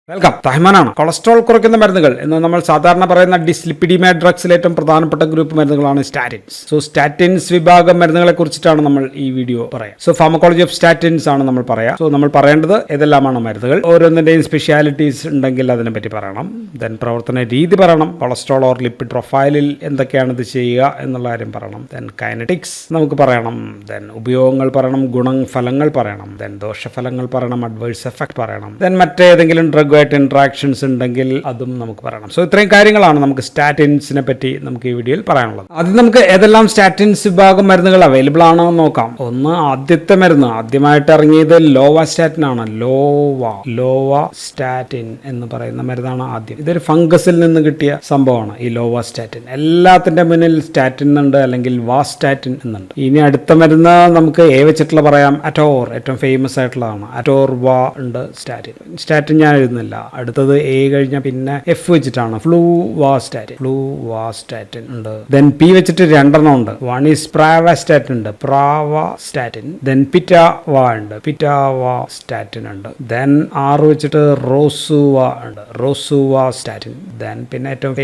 Welcome. തഹ്മാനാണ്. Cholesterol കുറയ്ക്കുന്ന മരുന്നുകൾ എന്ന് നമ്മൾ സാധാരണ പറയുന്ന ഡിസ്ലിപ്പിഡിമേ ഡ്രഗ്സിലെ ഏറ്റവും പ്രധാനപ്പെട്ട ഗ്രൂപ്പ് മരുന്നുകളാണ് സ്റ്റാറ്റിൻസ്. സോ സ്റ്റാറ്റിൻസ് വിഭാഗം മരുന്നുകളെ കുറിച്ചിട്ടാണ് നമ്മൾ ഈ വീഡിയോ പറയാം. സോ ഫാർമക്കോളജി ഓഫ് സ്റ്റാറ്റിൻസ് ആണ് നമ്മൾ പറയാം. സോ നമ്മൾ പറയേണ്ടത് ഏതെല്ലാമാണ് മരുന്നുകൾ, ഓരോന്നിന്റെയും സ്പെഷ്യാലിറ്റീസ് ഉണ്ടെങ്കിൽ അതിനെ പറ്റി പറയണം. ദെൻ പ്രവർത്തന രീതി പറയണം. കൊളസ്ട്രോൾ ഓർ ലിപ്പിഡ് പ്രൊഫൈലിൽ എന്തൊക്കെയാണ് ഇത് ചെയ്യുക എന്നുള്ള കാര്യം പറയണം. ദെൻ കൈനറ്റിക്സ് നമുക്ക് പറയണം. ദെൻ ഉപയോഗങ്ങൾ പറയണം. ഗുണഫലങ്ങൾ പറയണം. ദെൻ ദോഷഫലങ്ങൾ പറയണം. അഡ്വേഴ്സ് എഫക്ട് പറയണം. ദെൻ മറ്റേതെങ്കിലും ഡ്രഗ് ഇന്ററാക്ഷൻസ് ഉണ്ടെങ്കിൽ അതും നമുക്ക് പറയണം. സോ ഇത്രയും കാര്യങ്ങളാണ് നമുക്ക് സ്റ്റാറ്റിൻസിനെ പറ്റി നമുക്ക് ഈ വീഡിയോയിൽ പറയാനുള്ളത്. ആദ്യം നമുക്ക് ഏതെല്ലാം സ്റ്റാറ്റിൻസ് വിഭാഗം മരുന്നുകൾ അവൈലബിൾ ആണോ എന്ന് നോക്കാം. ഒന്ന്, ആദ്യത്തെ മരുന്ന് ആദ്യമായിട്ട് ഇറങ്ങിയത് ലോവാസ്റ്റാറ്റിൻ ആണ്. ലോവാസ്റ്റാറ്റിൻ എന്ന് പറയുന്ന മരുന്നാണ് ആദ്യം. ഇതൊരു ഫംഗസിൽ നിന്ന് കിട്ടിയ സംഭവമാണ് ഈ ലോവാസ്റ്റാറ്റിൻ. എല്ലാത്തിന്റെ മുന്നിൽ സ്റ്റാറ്റിൻ ഉണ്ട്, അല്ലെങ്കിൽ വാസ്റ്റാറ്റിൻ എന്നുണ്ട്. ഇനി അടുത്ത മരുന്ന് നമുക്ക് എ വെച്ചിട്ടുള്ള പറയാം. അറ്റോർ, ഏറ്റവും ഫേമസ് ആയിട്ടുള്ളതാണ്. അറ്റോർ വാ ഉണ്ട്. സ്റ്റാറ്റിൻ ഞാൻ എഴുതുന്നില്ല. അടുത്തത് എ കഴിഞ്ഞ പിന്നെ എഫ് വെച്ചിട്ടാണ്. ഫ്ലൂവാസ്റ്റാറ്റിൻ ഉണ്ട്. ദെൻ പി വെച്ചിട്ട് രണ്ടെണ്ണം ഉണ്ട്. വൺ ഈസ് പ്രാവാസ്റ്റാറ്റിൻ ഉണ്ട്. പ്രാവാസ്റ്റാറ്റിൻ. ദെൻ പിറ്റാവാ ഉണ്ട്. പിറ്റാവാസ്റ്റാറ്റിൻ ഉണ്ട്. ദെൻ ആറ് വെച്ചിട്ട് റോസുവാ ഉണ്ട്. റോസുവാസ്റ്റാറ്റിൻ. ദെൻ പിന്നെ ഏറ്റവും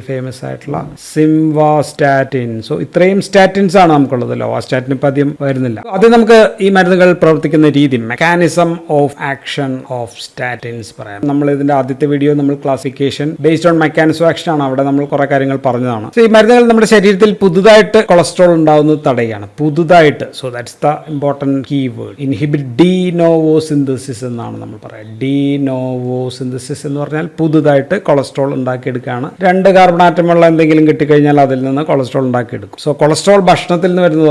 ഫേമസ് ആയിട്ടുള്ള സിംവാസ്റ്റാറ്റിൻ. സോ ഇത്രയും സ്റ്റാറ്റിൻസ് ആണ് നമുക്കുള്ളത്. ലോവാസ്റ്റാറ്റിൻ ഇപ്പം അധികം വരുന്നില്ല. ആദ്യം നമുക്ക് ഈ മരുന്നുകൾ പ്രവർത്തിക്കുന്ന രീതി, mechanism of action of statins പറയാം. നമ്മൾ ഇതിന്റെ ആദ്യത്തെ വീഡിയോ നമ്മൾ classification based on mechanism of action ആണ്. അവിടെ നമ്മൾ കുറെ കാര്യങ്ങൾ പറഞ്ഞതാണ്. സോ ഈ മരുന്നുകൾ നമ്മുടെ ശരീരത്തിൽ പുതുതായിട്ട് കൊളസ്ട്രോൾ ഉണ്ടാവുന്നത് തടയുകയാണ്. പുതുതായിട്ട്. So that's the important keyword. Inhibit de novo synthesis എന്നാണ് നമ്മൾ പറയുക. ഡീനോവോസിന്തസിസ് എന്ന് പറഞ്ഞാൽ പുതുതായിട്ട് കൊളസ്ട്രോൾ ഉണ്ടാക്കിയെടുക്കുകയാണ്. രണ്ട് കാർബൺ ആറ്റമുള്ള എന്തെങ്കിലും കിട്ടിക്കഴിഞ്ഞാൽ അതിൽ നിന്ന് കൊളസ്ട്രോൾ ഉണ്ടാക്കിയെടുക്കും. സോ കൊളസ്ട്രോൾ ഭക്ഷണത്തിൽ നിന്ന് വരുന്ന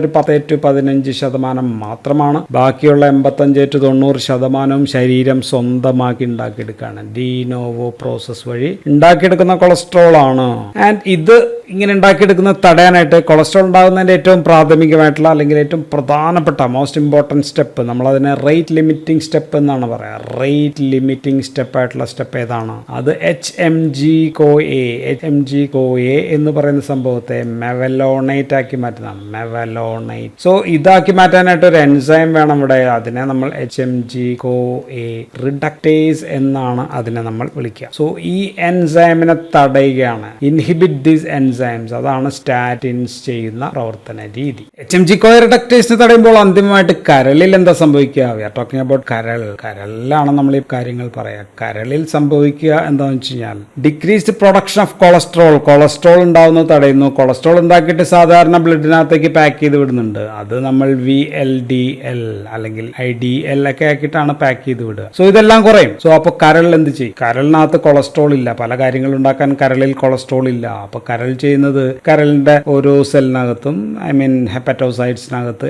ഒരു 10-15% മാത്രമാണ്. ബാക്കിയുള്ള 85-90% ശരീരം സ്വന്തമാക്കി ഉണ്ടാക്കിയെടുക്കുകയാണ്. ഡീനോവോ പ്രോസസ് വഴി ഉണ്ടാക്കിയെടുക്കുന്ന കൊളസ്ട്രോൾ ആണ്. ആൻഡ് ഇത് ഇങ്ങനെ ഉണ്ടാക്കിയെടുക്കുന്നത് തടയാനായിട്ട് കൊളസ്ട്രോൾ ഉണ്ടാകുന്നതിന്റെ ഏറ്റവും പ്രാഥമികമായിട്ടുള്ള അല്ലെങ്കിൽ ഏറ്റവും പ്രധാനപ്പെട്ട മോസ്റ്റ് ഇമ്പോർട്ടൻറ്റ് സ്റ്റെപ്പ്, നമ്മളതിനെ റേറ്റ് ലിമിറ്റിംഗ് സ്റ്റെപ്പ് എന്നാണ് പറയുക. റേറ്റ് ലിമിറ്റിംഗ് സ്റ്റെപ്പ് ആയിട്ടുള്ള സ്റ്റെപ്പ് ഏതാണ്? അത് HMG-CoA എന്ന് പറയുന്ന സംഭവത്തെ മെവലോണേറ്റ് ആക്കി മാറ്റുന്നതാണ്. മെവലോണേറ്റ്. സോ ഇതാക്കി മാറ്റാനായിട്ട് ഒരു എൻസൈം വേണം ഇവിടെ. അതിനെ നമ്മൾ HMG-CoA റിഡക്ടേസ് എന്നാണ് അതിനെ നമ്മൾ വിളിക്കുക. സോ ഈ എൻസൈമിനെ തടയുകയാണ്. Inhibit this enzymes. അതാണ് സ്റ്റാറ്റിൻസ് ചെയ്യുന്ന പ്രവർത്തന രീതി. HMG-CoA റിഡക്ടേസിനെ തടയുമ്പോൾ അന്തിമമായിട്ട് കരളിൽ എന്താ സംഭവിക്കുക? വി ആർ ടോക്കിംഗ് അബൌട്ട് കരളിലാണ് നമ്മൾ ഈ കാര്യങ്ങൾ പറയാം. കരളിൽ സംഭവിക്കുക എന്താണെന്ന് വെച്ച് കഴിഞ്ഞാൽ ഡിക്രീസ്ഡ് പ്രൊഡക്ഷൻ ഓഫ് കൊളസ്ട്രോൾ ഉണ്ടാവുന്നത് തടയുന്നു. കൊളസ്ട്രോൾ ഉണ്ടാക്കിയിട്ട് സാധാരണ ബ്ലഡിനകത്തേക്ക് പാക്ക് ചെയ്ത് വിടുന്നുണ്ട്. അത് നമ്മൾ VLDL അല്ലെങ്കിൽ IDL ഒക്കെ ആക്കിയിട്ടാണ് പാക്ക് ചെയ്ത് വിടുക. സോ ഇതെല്ലാം കുറയും. സോ അപ്പോൾ കരൾ എന്ത് ചെയ്യും? കരളിനകത്ത് കൊളസ്ട്രോൾ ഇല്ല. പല കാര്യങ്ങൾ ഉണ്ടാക്കാൻ കരളിൽ കൊളസ്ട്രോൾ ഇല്ല. അപ്പോൾ കരൾ ചെയ്യുന്നത് കരളിന്റെ ഓരോ സെല്ലിനകത്തും ഹെപ്പറ്റോസൈറ്റ്സിനകത്ത്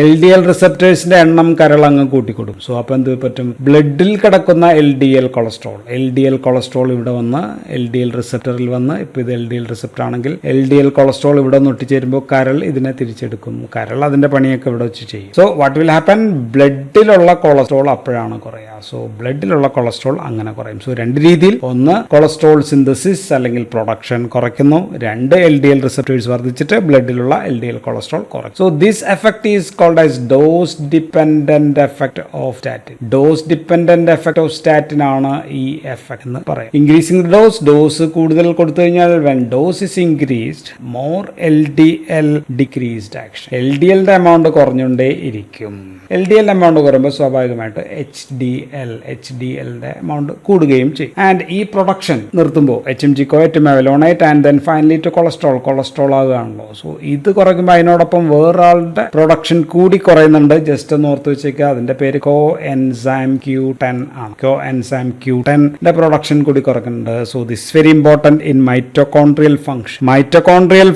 LDL റിസപ്റ്റേഴ്സിന്റെ എണ്ണം കരൾ അങ്ങ് കൂട്ടിക്കൊടുക്കും. സോ അപ്പോൾ എന്ത് പറ്റും? ബ്ലഡിൽ കിടക്കുന്ന LDL കൊളസ്ട്രോൾ ഇവിടെ വന്ന് LDL റിസപ്റ്ററിൽ വന്ന്, ഇപ്പൊ ഇത് LDL റിസപ്റ്റർ ആണെങ്കിൽ LDL കൊളസ്ട്രോൾ ഇവിടെ ഒന്ന് ഒട്ടിച്ചേരുമ്പോൾ കരൾ ഇതിനെ തിരിച്ചെടുക്കും. കരൾ അതിന്റെ പണിയൊക്കെ ഇവിടെ വെച്ച് ചെയ്യും. So what will happen? ബ്ലഡിലുള്ള കൊളസ്ട്രോൾ അപ്പോഴാണ് കുറയുക. സോ ബ്ലഡിലുള്ള കൊളസ്ട്രോൾ അങ്ങനെ കുറയും. സോ രണ്ട് രീതിയിൽ, ഒന്ന് കൊളസ്ട്രോൾ സിന്തസിസ് അല്ലെങ്കിൽ പ്രൊഡക്ഷൻ കുറയ്ക്കുന്നു, രണ്ട് LDL റിസപ്റ്റേഴ്സ് വർദ്ധിച്ചിട്ട് ബ്ലഡിലുള്ള LDL കൊളസ്ട്രോൾ കുറയ്ക്കും. So this effect is called as dose dependent effect of statin. Dose dependent effect of statin ആണ് ഈ എഫക്ട് എന്ന് പറയും. ഇൻക്രീസിംഗ് ഡോസ് കൂടുതൽ കൊടുത്തു കഴിഞ്ഞാൽ when dose is increased more LDL decreased action. LDLന്റെ എമൗണ്ട് കുറഞ്ഞുകൊണ്ടേ ഇരിക്കും. LDL എമൗണ്ട് കുറയുമ്പോൾ സ്വാഭാവികമായിട്ട് HDLന്റെ എമൗണ്ട് കൂടുകയും ചെയ്യും. ആൻഡ് ഈ പ്രൊഡക്ഷൻ നിർത്തുമ്പോൾ HMG-CoA to mevalonate and then finally to cholesterol ആകുകയാണല്ലോ. സോ ഇത് കുറയ്ക്കുമ്പോൾ അതിനോടൊപ്പം വേറൊരാളുടെ പ്രൊഡക്ഷൻ കൂടി കുറയുന്നുണ്ട്. ജസ്റ്റ് ഒന്ന് ഓർത്ത് വെച്ചേക്കുക. അതിന്റെ പേര് കോഎൻസൈം Q10 ആണ്. കോഎൻസൈം Q10ന്റെ പ്രൊഡക്ഷൻ കൂടി കുറയ്ക്കുന്നുണ്ട്. So this very important in mitochondrial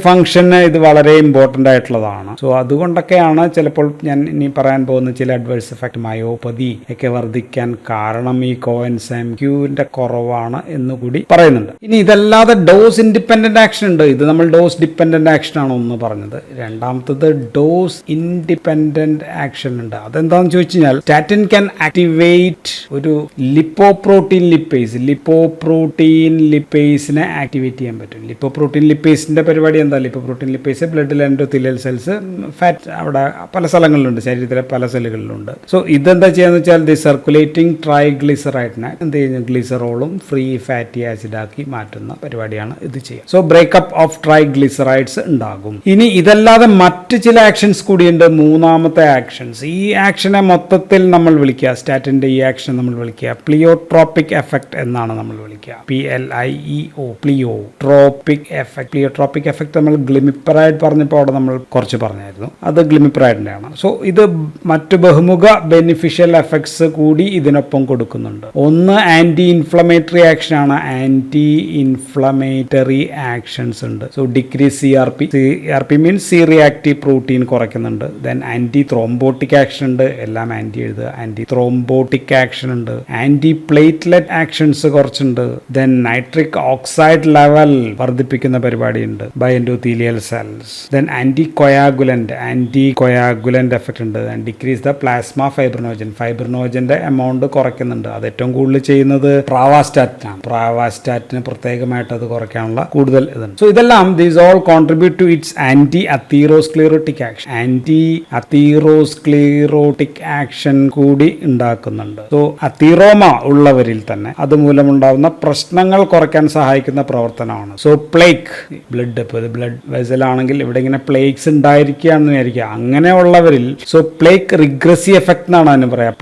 ഫംഗ്ഷന് ഇത് വളരെ ഇമ്പോർട്ടന്റ് ആയിട്ടുള്ളതാണ്. സോ അതുകൊണ്ടൊക്കെയാണ് ചിലപ്പോൾ ഞാൻ ഇനി പറയാൻ പോകുന്ന ചില അഡ്വേഴ്സ് എഫക്ട്, മയോപ്പതി ഒക്കെ വർദ്ധിക്കാൻ കാരണം ഈ കോഎൻസൈം Qന്റെ കുറവാണ് എന്നുകൂടി പറയുന്നുണ്ട്. ഇനി ഇനി ഇതല്ലാതെ ഡോസ് ഇൻഡിപെൻഡന്റ് ആക്ഷൻ ഉണ്ട്. ഇത് നമ്മൾ ഡോസ് ഡിപ്പെൻഡന്റ് ആക്ഷൻ ആണ് ഒന്ന് പറഞ്ഞത്. രണ്ടാമത്തത് ഡോസ് ഇൻഡിപെൻഡന്റ് ആക്ഷൻ ഉണ്ട്. അതെന്താണെന്ന് ചോദിച്ചു കഴിഞ്ഞാൽ സ്റ്റാറ്റിൻ ക്യാൻ ആക്ടിവേറ്റ് ഒരു ലിപ്പോപ്രോട്ടീൻ ലിപ്പേസിനെ ആക്ടിവേറ്റ് ചെയ്യാൻ പറ്റും. ലിപ്പോപ്രോട്ടീൻ ലിപ്പേസിന്റെ പരിപാടി എന്താ? ലിപ്പോപ്രോട്ടീൻ ലിപ്പേസ് ബ്ലഡിൽ എൻഡോത്തീലിയൽ സെൽസ്, ഫാറ്റ് അവിടെ പല സ്ഥലങ്ങളിലുണ്ട്, ശരീരത്തിലെ പല സെല്ലുകളിലുണ്ട്. സോ ഇതെന്താ ചെയ്യാന്ന് വെച്ചാൽ ദി സർക്കുലേറ്റിംഗ് ട്രൈഗ്ലിസറൈഡിനെ എന്ത് ചെയ്യുന്നു? ഗ്ലിസറോളും ഫ്രീ ഫാറ്റി ആസിഡ് ആക്കി മാറ്റുന്ന പരിപാടിയാണ് ഇത് ചെയ്യുക. സോ ബ്രേക്കപ്പ് ഓഫ് ട്രൈഗ്ലിസറൈഡ്സ് ഉണ്ടാകും. ഇനി ഇതല്ലാതെ മറ്റ് ചില ആക്ഷൻസ് കൂടിയുണ്ട്. മൂന്നാമത്തെ ആക്ഷൻസ്, ഈ ആക്ഷനെ മൊത്തത്തിൽ നമ്മൾ വിളിക്കുക, സ്റ്റാറ്റിന്റെ ഈ ആക്ഷൻ നമ്മൾ വിളിക്കുക പ്ലിയോട്രോപ്പിക് എഫക്ട് എന്നാണ് നമ്മൾ വിളിക്കുക. PLIEO, pleiotropic effect. Pleiotropic effect നമ്മൾ ഗ്ലിമിപ്പറൈഡ് പറഞ്ഞപ്പോൾ അവിടെ നമ്മൾ കുറച്ച് പറഞ്ഞായിരുന്നു, അത് ഗ്ലിമിപ്പറൈഡിന്റെ ആണ്. സോ ഇത് മറ്റു ബഹുമുഖ ബെനിഫിഷ്യൽ എഫക്ട്സ് കൂടി ഇതിനൊപ്പം കൊടുക്കുന്നുണ്ട്. ഒന്ന് ആന്റി ഇൻഫ്ലമേറ്ററി ആക്ഷൻ ആണ്. ആന്റി ഇൻഫ്ലമേറ്ററി ആക്ഷൻസ് ഉണ്ട്. So decrease CRP means C reactive protein കുറയ്ക്കുന്നുണ്ട്. ദെൻ ആന്റി ത്രോംബോട്ടിക് ആക്ഷൻ ഉണ്ട്. എല്ലാം ആന്റി എഴുതുക. ആന്റി ത്രോംബോട്ടിക് ആക്ഷൻ ഉണ്ട്. ആന്റി പ്ലേറ്റ്ലെറ്റ് ആക്ഷൻസ് കുറച്ചുണ്ട്. ദെൻ നൈട്രിക് ഓക്സൈഡ് ലെവൽ വർദ്ധിപ്പിക്കുന്ന പരിപാടിയുണ്ട് by endothelial cells. Then anti coagulant effect ഉണ്ട്. ഡിക്രീസ് ദ പ്ലാസ്മ ഫൈബ്രിനോജന്റെ എമൗണ്ട് കുറയ്ക്കുന്നുണ്ട്. അത് ഏറ്റവും കൂടുതൽ ചെയ്യുന്നത് പ്രാവാസ്റ്റാറ്റിൻ ആണ്. പ്രാവാസ്റ്റാറ്റിന് പ്രത്യേകമായിട്ട് അത് കുറയ്ക്കാനുള്ള കൂടുതൽ ഇതുണ്ട്. സോ ഇതെല്ലാം these all contribute to its anti atherosclerotic action. Anti atherosclerotic action കൂടി ഉണ്ടാക്കുന്നുണ്ട്. സോ അതീറോമ ഉള്ളവരിൽ തന്നെ അതുമൂലമുണ്ടാവുന്ന പ്രശ്നങ്ങൾ കുറയ്ക്കാൻ സഹായിക്കുന്ന പ്രവർത്തനമാണ്. സോ പ്ലേക്ക് ബ്ലഡ് വെസൽ ആണെങ്കിൽ ഇവിടെ ഇങ്ങനെ പ്ലേക്സ് ഉണ്ടായിരിക്കുകയാണെന്ന് വിചാരിക്കുക. അങ്ങനെയുള്ളവരിൽ സോ പ്ലേക്ക് റിഗ്രസീവ് എഫക്ട് എന്നാണ് അതിന് പറയാം.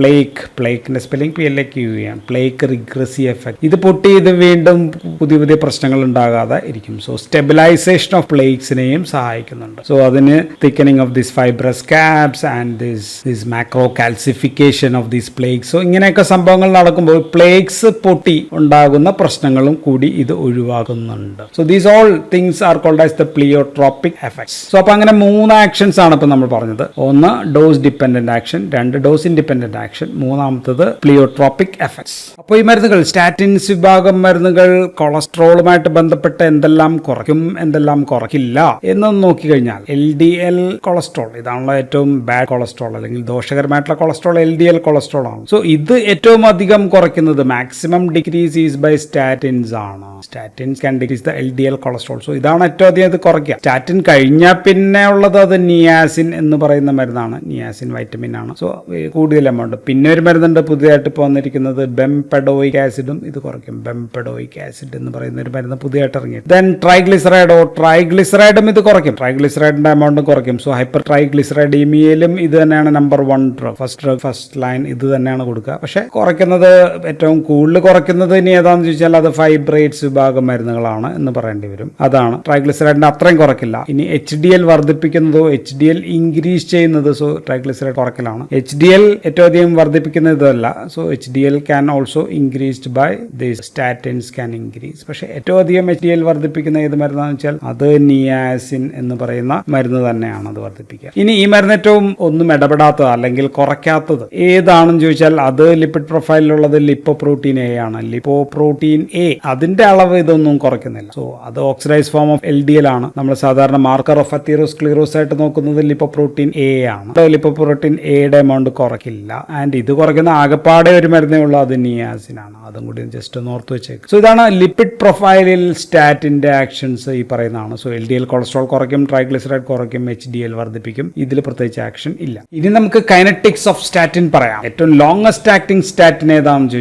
പ്ലേക്കിന്റെ സ്പെല്ലിംഗ് PLAQ ആണ്. Plaque regressive effect. ഇത് പൊട്ടി ഇത് വീണ്ടും പുതിയ പ്രശ്നങ്ങൾ ഉണ്ടാകാതെ ഇരിക്കും. സോ സ്റ്റെബിലൈസേഷൻ ഓഫ് പ്ലേക്സിനെയും സഹായിക്കുന്നുണ്ട്. സോ അതിന് thickening of this fibrous caps and this macro calcification of these plaques. So ഇങ്ങനെയൊക്കെ സംഭവങ്ങൾ നടക്കുമ്പോൾ പ്ലേക്സ് പൊട്ടി ഉണ്ടാകുന്ന പ്രശ്നങ്ങളും കൂടി ഇത് ഒഴിവാക്കുന്നുണ്ട്. So these all things are called as the pleiotropic effects. So അപ്പൊ അങ്ങനെ 3 ആക്ഷൻസ് ആണ് ഇപ്പൊ നമ്മൾ പറഞ്ഞത്. ഒന്ന് dose dependent action, 2 dose independent action, മൂന്നാമത്തത് പ്ലിയോട്രോപ്പിക് എഫക്ട്സ്. അപ്പോൾ ഈ മരുന്നുകൾ, സ്റ്റാറ്റിൻസ് വിഭാഗം മരുന്നുകൾ കൊളസ്ട്രോളുമായിട്ട് ബന്ധപ്പെട്ട് എന്തെല്ലാം കുറയ്ക്കും, എന്തെല്ലാം കുറയ്ക്കില്ല എന്നൊന്ന് നോക്കിക്കഴിഞ്ഞാൽ LDL കൊളസ്ട്രോൾ, ഇതാണല്ലോ ഏറ്റവും ബാഡ് കൊളസ്ട്രോൾ അല്ലെങ്കിൽ ദോഷകരമായിട്ടുള്ള കൊളസ്ട്രോൾ LDL കൊളസ്ട്രോൾ ആണ്. സോ ഇത് ഏറ്റവും അധികം കുറയ്ക്കുന്നത് maximum decrease is by statins ആണ്. Statins can decrease the LDL cholesterol. So ഇതാണ് ഏറ്റവും അധികം ഇത് കുറയ്ക്കുക. സ്റ്റാറ്റിൻ കഴിഞ്ഞാൽ പിന്നെ ഉള്ളത് അത് നിയാസിൻ എന്ന് പറയുന്ന മരുന്നാണ്. നിയാസിൻ വൈറ്റമിൻ ആണ്. സോ കൂടുതൽ എമൗണ്ട്. പിന്നെ ഒരു മരുന്നുണ്ട് പുതിയതായിട്ട് ഇപ്പോൾ വന്നിരിക്കുന്നത് ബെംപെഡോയിക് ആസിഡും ഇത് കുറയ്ക്കും. ബെംപെഡോയിക് ആസിഡ് എന്ന് പറയുന്ന ഒരു മരുന്ന് പുതിയതായിട്ട് ഇറങ്ങി. ദെൻ ട്രൈഗ്ലിസറൈഡും ഇത് കുറയ്ക്കും. ട്രൈഗ്ലിസറൈഡിന്റെ എമൗണ്ട് കുറയ്ക്കും. സോ ഹൈപ്പർ ട്രൈഗ്ലിസറൈഡീമിയയിലും ഇത് തന്നെയാണ് നമ്പർ 1 ഡ്രഗ്. ഫസ്റ്റ് ലൈൻ ഇത് തന്നെയാണ് കൊടുക്കുക. പക്ഷെ കുറയ്ക്കുന്നത് ഏറ്റവും കൂടുതൽ കുറയ്ക്കുന്നത് ഇനി ഏതാണെന്ന് ചോദിച്ചാൽ അത് ഫൈബ്രേറ്റ്സ് വിഭാഗം മരുന്നുകളാണ് എന്ന് പറയേണ്ടി വരും. അതാണ് ട്രൈഗ്ലിസറൈഡിന്റെ അത്രയും കുറയ്ക്കില്ല. ഇനി HDL വർദ്ധിപ്പിക്കുന്നതോ HDL ഇൻക്രീസ് ചെയ്യുന്നത്, സോ ട്രൈഗ്ലിസറൈഡ് കുറയ്ക്കലാണ്. HDL ഏറ്റവും അധികം വർദ്ധിപ്പിക്കുന്ന ഇതല്ല. So HDL can also increased by these statins can increase. പക്ഷെ ഏറ്റവും അധികം HDL വർദ്ധിപ്പിക്കുന്ന ഏത് മരുന്നാണെന്ന് വെച്ചാൽ അത് നിയാസിൻ എന്ന് പറയുന്ന മരുന്ന് തന്നെയാണ് അത് വർദ്ധിപ്പിക്കുക. ഇനി ഈ മരുന്ന് ഏറ്റവും ഒന്നും ഇടപെടാത്തത് അല്ലെങ്കിൽ കുറയ്ക്കാത്തത് ഏതാണെന്ന് ചോദിച്ചാൽ അത് ലിപ്പിഡ് പ്രൊഫൈലിലുള്ളത് ലിപ്പോപ്രോട്ടീൻ A ആണ്. ലിപ്പോപ്രോട്ടീൻ A അതിന്റെ അളവ് ഇതൊന്നും കുറയ്ക്കുന്നില്ല. സോ അത് ഓക്സിഡൈസ് ഫോം ഓഫ് LDL ആണ്. നമ്മൾ സാധാരണ മാർക്കർ ഓഫ് അതീറോസ്ക്ലീറോസ് ആയിട്ട് നോക്കുന്നത് ലിപ്പോപ്രോട്ടീൻ A ആണ്. ലിപ്പോപ്രോട്ടീൻ Aയുടെ എമൗണ്ട് കുറയ്ക്കില്ല. ആൻഡ് ഇത് കുറയ്ക്കുന്ന ആകെപ്പാടെ ഒരു മരുന്നേ ഉള്ളൂ, അത് നിയാസിൻ ആണ്. അതും കൂടി ജസ്റ്റ് ഒന്ന് ഓർത്ത് വെച്ചേക്കും. സോ ഇതാണ് ലിപ്പിഡ് പ്രൊഫൈലിൽ സ്റ്റാറ്റിന്റെ ആക്ഷൻസ് ഈ പറയുന്നതാണ്. സോ LDL കൊളസ്ട്രോൾ കുറയ്ക്കും, ട്രൈഗ്ലിസറൈഡ് കുറയ്ക്കും, HDL വർദ്ധിപ്പിക്കും. ഇതിൽ പ്രത്യേകിച്ച് ആക്ഷൻ ഇല്ല. ഇനി നമുക്ക് കൈനറ്റിക്സ് ഓഫ് സ്റ്റാറ്റിൻ പറയാം. ഏറ്റവും ലോങ്സ്റ്റ് ആക്ടിംഗ് സ്റ്റാറ്റിൻ ഏതാണെന്ന്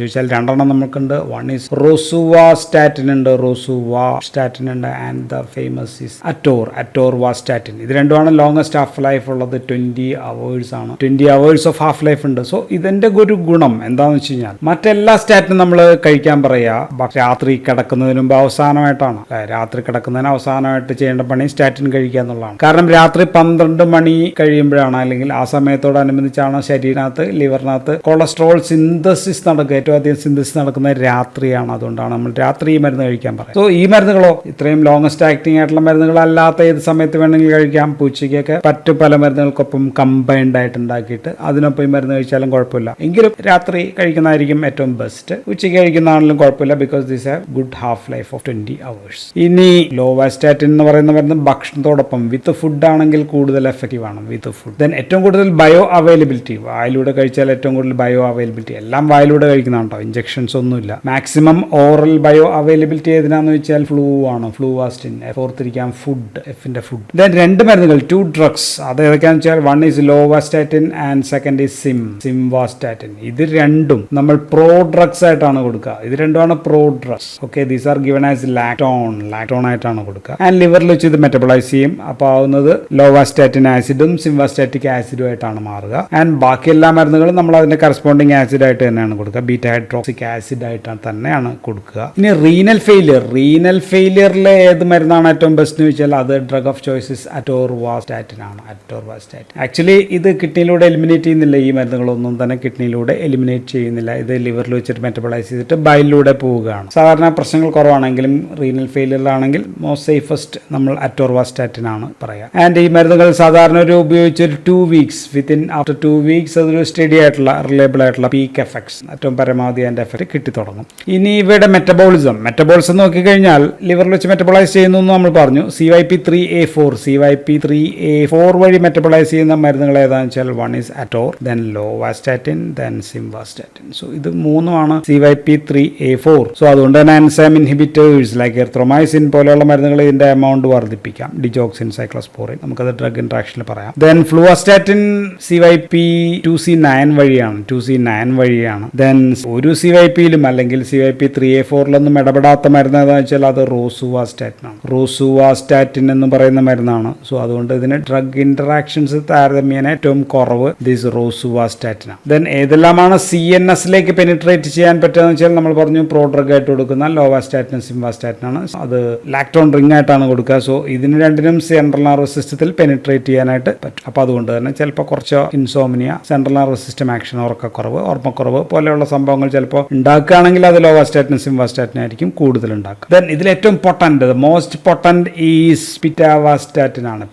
ചോദിച്ചാൽ രണ്ടെണ്ണം നമുക്കുണ്ട്. വൺ ഈസ് റോസുവാസ്റ്റാറ്റിൻ ഉണ്ട്, and the famous is atorvastatin. ഇത് രണ്ടുമാണ് ലോങ്സ്റ്റ് ഹാഫ് ലൈഫ് ഉള്ളത്. 20 hours ആണ്. 20 hours ഓഫ് ഹാഫ് ലൈഫ് ഉണ്ട്. സോ ഇതിന്റെ ഒരു ഗുണം എന്താണെന്ന് വെച്ച് കഴിഞ്ഞാൽ മറ്റെല്ലാ സ്റ്റാറ്റിനും നമ്മൾ കഴിക്കാൻ പറയാ രാത്രി കിടക്കുന്നതിന് മുമ്പ് അവസാനമായിട്ടാണ്. രാത്രി കിടക്കുന്നതിന് അവസാനമായിട്ട് ചെയ്യേണ്ട പണി സ്റ്റാറ്റിൻ കഴിക്കുക എന്നുള്ളതാണ്. കാരണം രാത്രി 12 മണി കഴിയുമ്പോഴാണ് അല്ലെങ്കിൽ ആ സമയത്തോടനുബന്ധിച്ചാണ് ശരീരത്തിനകത്ത് ലിവറിനകത്ത് കൊളസ്ട്രോൾ സിന്തസിസ് നടക്കുക. ഏറ്റവും അധികം സിന്തസിസ് നടക്കുന്നത് രാത്രിയാണ്. അതുകൊണ്ടാണ് നമ്മൾ രാത്രി ഈ മരുന്ന് കഴിക്കാൻ പറയുന്നത്. സോ ഈ മരുന്നുകളോ ഇത്രയും ലോങ്സ്റ്റ് ആക്ടിംഗ് ആയിട്ടുള്ള മരുന്നുകളല്ലാത്ത ഏത് സമയത്ത് വേണമെങ്കിൽ കഴിക്കാം. പൂച്ചയ്ക്കൊക്കെ പല മരുന്നുകൾക്കൊപ്പം കമ്പൈൻഡ് ആയിട്ട് ഉണ്ടാക്കിയിട്ട് അതിനൊപ്പം ഈ മരുന്ന് കഴിച്ചാലും കുഴപ്പമില്ല. എങ്കിലും രാത്രി കഴിക്കുന്നതായിരിക്കും ഏറ്റവും ബെസ്റ്റ്. ബെസ്റ്റ്. ഉച്ചയ്ക്ക് കഴിക്കുന്നതാണെങ്കിലും കുഴപ്പമില്ല, because this have good half life of 20 hours. ഇനി ലോവാസ്റ്റാറ്റിൻ എന്ന് പറയുന്ന മരുന്ന് ഭക്ഷണത്തോടൊപ്പം വിത്ത് ഫുഡ് ആണെങ്കിൽ കൂടുതൽ എഫക്റ്റീവ് ആണ്. വിത്ത് ഫുഡ് ദെൻ ഏറ്റവും കൂടുതൽ ബയോ അവൈലബിലിറ്റി, വായിലൂടെ കഴിച്ചാൽ ഏറ്റവും കൂടുതൽ ബയോ അവൈലബിലിറ്റി, എല്ലാം വായിലൂടെ കഴിക്കുന്നതാണ് കേട്ടോ, ഇഞ്ചക്ഷൻസ് ഒന്നുമില്ല. മാക്സിമം ഓറൽ ബയോ അവൈലബിലിറ്റി ഏതിനാന്ന് വെച്ചാൽ ഫ്ലൂ ആണ്, ഫ്ലൂവാസ്റ്റിൻ. ഓർത്തിരിക്കാം ഫുഡ്, എഫിന്റെ ഫുഡ്. ദെൻ 2 മരുന്നുകൾ, 2 drugs, അത് ഏതൊക്കെയാണെന്ന് വെച്ചാൽ one is lovastatin and second is simvastatin. ഇത് രണ്ടും നമ്മൾ പ്രോ ഡ്രഗ്സ് ആയിട്ടാണ് കൊടുക്കുക. ഇത് രണ്ടുമാണ് pro drugs. Okay, these are given as lactone ആയിട്ടാണ് കൊടുക്കുക. ആൻഡ് ലിവറിൽ വെച്ച് ഇത് മെറ്റബോളൈസ് ചെയ്യും. അപ്പോൾ ആവുന്നത് ലോവാസ്റ്റാറ്റിൻ ആസിഡും സിംവാസ്റ്റാറ്റിക് ആസിഡും ആയിട്ടാണ് മാറുക. ആൻഡ് ബാക്കി എല്ലാ മരുന്നുകളും നമ്മൾ അതിന്റെ കറസ്പോണ്ടിങ് ആസിഡ് ആയിട്ട് തന്നെയാണ് കൊടുക്കുക, ബീറ്റ ഹൈഡ്രോക്സിക് ആസിഡ് ആയിട്ടാണ് തന്നെയാണ് കൊടുക്കുക. ഇനി റീനൽ ഫെയിലിയറിലെ ഏത് മരുന്നാണ് ഏറ്റവും ബെസ്റ്റ് എന്ന് വെച്ചാൽ അത് ഡ്രഗ് ഓഫ് ചോയ്സ് അറ്റോർവാസ്റ്റാറ്റിൻ ആണ്. ആക്ച്വലി ഇത് കിഡ്നിയിലൂടെ എലിമിനേറ്റ് ചെയ്യുന്നില്ല, ഈ മരുന്നുകളൊന്നും തന്നെ കിഡ്നിയിലൂടെ എലിമിനേറ്റ് ചെയ്യുന്നില്ല. ഇത് ലിവറിൽ വെച്ചിട്ട് മെറ്റബോളൈസ് ചെയ്തിട്ട് ബൈലിലൂടെ പോവുകയാണ്. സാധാരണ പ്രശ്നങ്ങൾ കുറവാണെങ്കിലും റീനൽ ഫെയിലിയറിലാണെങ്കിൽ മോസ്റ്റ് സേഫസ്റ്റ് നമ്മൾ അറ്റോർവാസ്റ്റാറ്റിൻ ആണ് പറയുക. ആൻഡ് ഈ മരുന്നുകൾ സാധാരണ ഒരു ഉപയോഗിച്ച് ഒരു 2 weeks, ആഫ്റ്റർ 2 weeks അതൊരു സ്റ്റഡി ആയിട്ടുള്ള റിലയബിൾ ആയിട്ടുള്ള പീക്ക് എഫക്ട്സ്, ഏറ്റവും പരമാവധി അതിന്റെ എഫക്ട് കിട്ടി തുടങ്ങും. ഇനി ഇവയുടെ മെറ്റബോളിസം നോക്കിക്കഴിഞ്ഞാൽ ലിവറിൽ വെച്ച് മെറ്റബോളൈസ് ചെയ്യുന്നു എന്ന് നമ്മൾ പറഞ്ഞു. CYP3A4 വഴി മെറ്റബോളൈസ് ചെയ്യുന്ന മരുന്നുകൾ ഏതാണെന്ന് വെച്ചാൽ വൺ ഈസ് അറ്റോർ, then lovastatin, then simvastatin. So ഇത് മൂന്നുമാണ് CYP3A4. സോ അതുകൊണ്ട് തന്നെ എൻസൈം ഇൻഹിബിറ്റേഴ്സ് ലൈക്ക് എർത്രോമൈസിൻ പോലെയുള്ള മരുന്നുകൾ ഇതിന്റെ എമൗണ്ട് വർദ്ധിപ്പിക്കാം. ഡിജോക്സിൻ, സൈക്ലോസ്പോറിൻ, നമുക്കത് ഡ്രഗ് ഇന്ററാക്ഷനിൽ പറയാം. ദെൻ ഫ്ലൂവാസ്റ്റാറ്റിൻ CYP2C9 വഴിയാണ്. ദെൻ ഒരു CYPയിലും അല്ലെങ്കിൽ CYP3A4 ഇടപെടാത്ത മരുന്ന് ഏതാണെന്ന് വെച്ചാൽ അത് റോസുവാസ്റ്റാറ്റിൻ എന്ന് പറയുന്ന മരുന്നാണ്. സോ അതുകൊണ്ട് ഇതിന് ഡ്രഗ് ഇന്ററാക്ഷൻസ് താരതമ്യേന ഏറ്റവും കുറവ് ദിസ് റോസുവാസ്റ്റാറ്റിൻ. ദെൻ ഏതെല്ലാമാണ് CNSലേക്ക് പെനിട്രേറ്റ് ചെയ്യാൻ പറ്റുക വെച്ചാൽ നമ്മൾ പറഞ്ഞു പ്രോ ഡ്രഗ് ആയിട്ട് കൊടുക്കുന്ന ലോവാസ്റ്റാറ്റിനും സിംവാസ്റ്റാറ്റിനാണ്. അത് ലാക്ടോൺ റിംഗ് ആയിട്ടാണ് കൊടുക്കുക. സോ ഇതിന് രണ്ടിനും സെൻട്രൽ നർവസ് സിസ്റ്റത്തിൽ പെനിട്രേറ്റ് ചെയ്യാനായിട്ട് പറ്റും. അപ്പോൾ അതുകൊണ്ട് തന്നെ ചിലപ്പോൾ കുറച്ച് insomnia, central nervous system action, ഉറക്കക്കുറവ്, ഓർമ്മക്കുറവ് പോലെയുള്ള സംഭവങ്ങൾ ചിലപ്പോൾ ഉണ്ടാക്കുകയാണെങ്കിൽ അത് ലോവാസ്റ്റാറ്റിനും സിംവാസ്റ്റാറ്റിനും ആയിരിക്കും കൂടുതൽ ഉണ്ടാക്കുക. ദെൻ ഇതിൽ ഏറ്റവും മോസ്റ്റ് പൊട്ടന്റ് ഈസ് പിറ്റാവാസ്റ്റാറ്റിൻ ആണ്.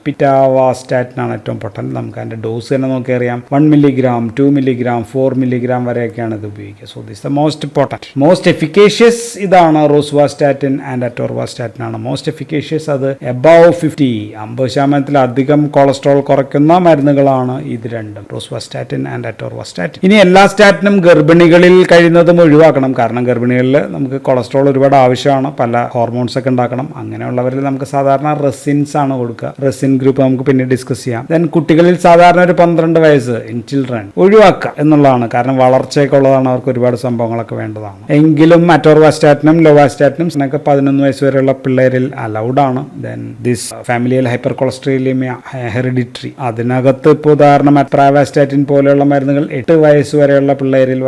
ഏറ്റവും പൊട്ടന്റ്. നമുക്ക് അതിന്റെ ഡോസ് തന്നെ നോക്കിയറിയാം. 1 mg, 2 mg, 4 mg വരെയൊക്കെയാണ് ഇത് ഉപയോഗിക്കുക. So this the most potent. Most efficacious ഇതാണ് റോസുവാസ്റ്റാറ്റിൻ ആൻഡ് അറ്റോർവാസ്റ്റാറ്റിൻ ആണ്. മോസ്റ്റ് എഫിക്കേഷ്യസ് അത് എബവ് 50% കൊളസ്ട്രോൾ കുറയ്ക്കുന്ന മരുന്നുകളാണ് ഇത് രണ്ടും, റോസുവാസ്റ്റാറ്റിൻ ആൻഡ് അറ്റോർവാസ്റ്റാറ്റിൻ. ഇനി എല്ലാ സ്റ്റാറ്റിനും ഗർഭിണികളിൽ കഴിയുന്നതും ഒഴിവാക്കണം. കാരണം ഗർഭിണികളിൽ നമുക്ക് കൊളസ്ട്രോൾ ഒരുപാട് ആവശ്യമാണ്, പല ഹോർമോൺസ് ഒക്കെ ഉണ്ടാക്കണം. അങ്ങനെയുള്ളവരിൽ നമുക്ക് സാധാരണ റെസിൻസ് ആണ് കൊടുക്കുക. റെസിൻ ഗ്രൂപ്പ് നമുക്ക് പിന്നെ ഡിസ്കസ് ചെയ്യാം. ദെൻ കുട്ടികളിൽ സാധാരണ ഒരു 12 വയസ്സ് ഇൻ ചിൽഡ്രൻ ഒഴിവാക്കുക എന്നുള്ളതാണ്. കാരണം വളർച്ചയൊക്കെ ഉള്ളതാണ്, അവർക്ക് ഒരുപാട് സംഭവങ്ങളൊക്കെ വേണ്ടതാണ്. എങ്കിലും അറ്റോർവാസ്റ്റാറ്റിനും ലോവാസ്റ്റാറ്റിനും 11 വയസ്സ് വരെയുള്ള പിള്ളേരിൽ അലൗഡ് ആണ്. Then this familial hypercholesterolemia hereditary, അതിനകത്ത് ഇപ്പോൾ ഉദാഹരണം പ്രാവാസ്റ്റാറ്റിൻ പോലെയുള്ള മരുന്നുകൾ 8 വയസ്സ് വരെയുള്ള പിള്ളേരിൽ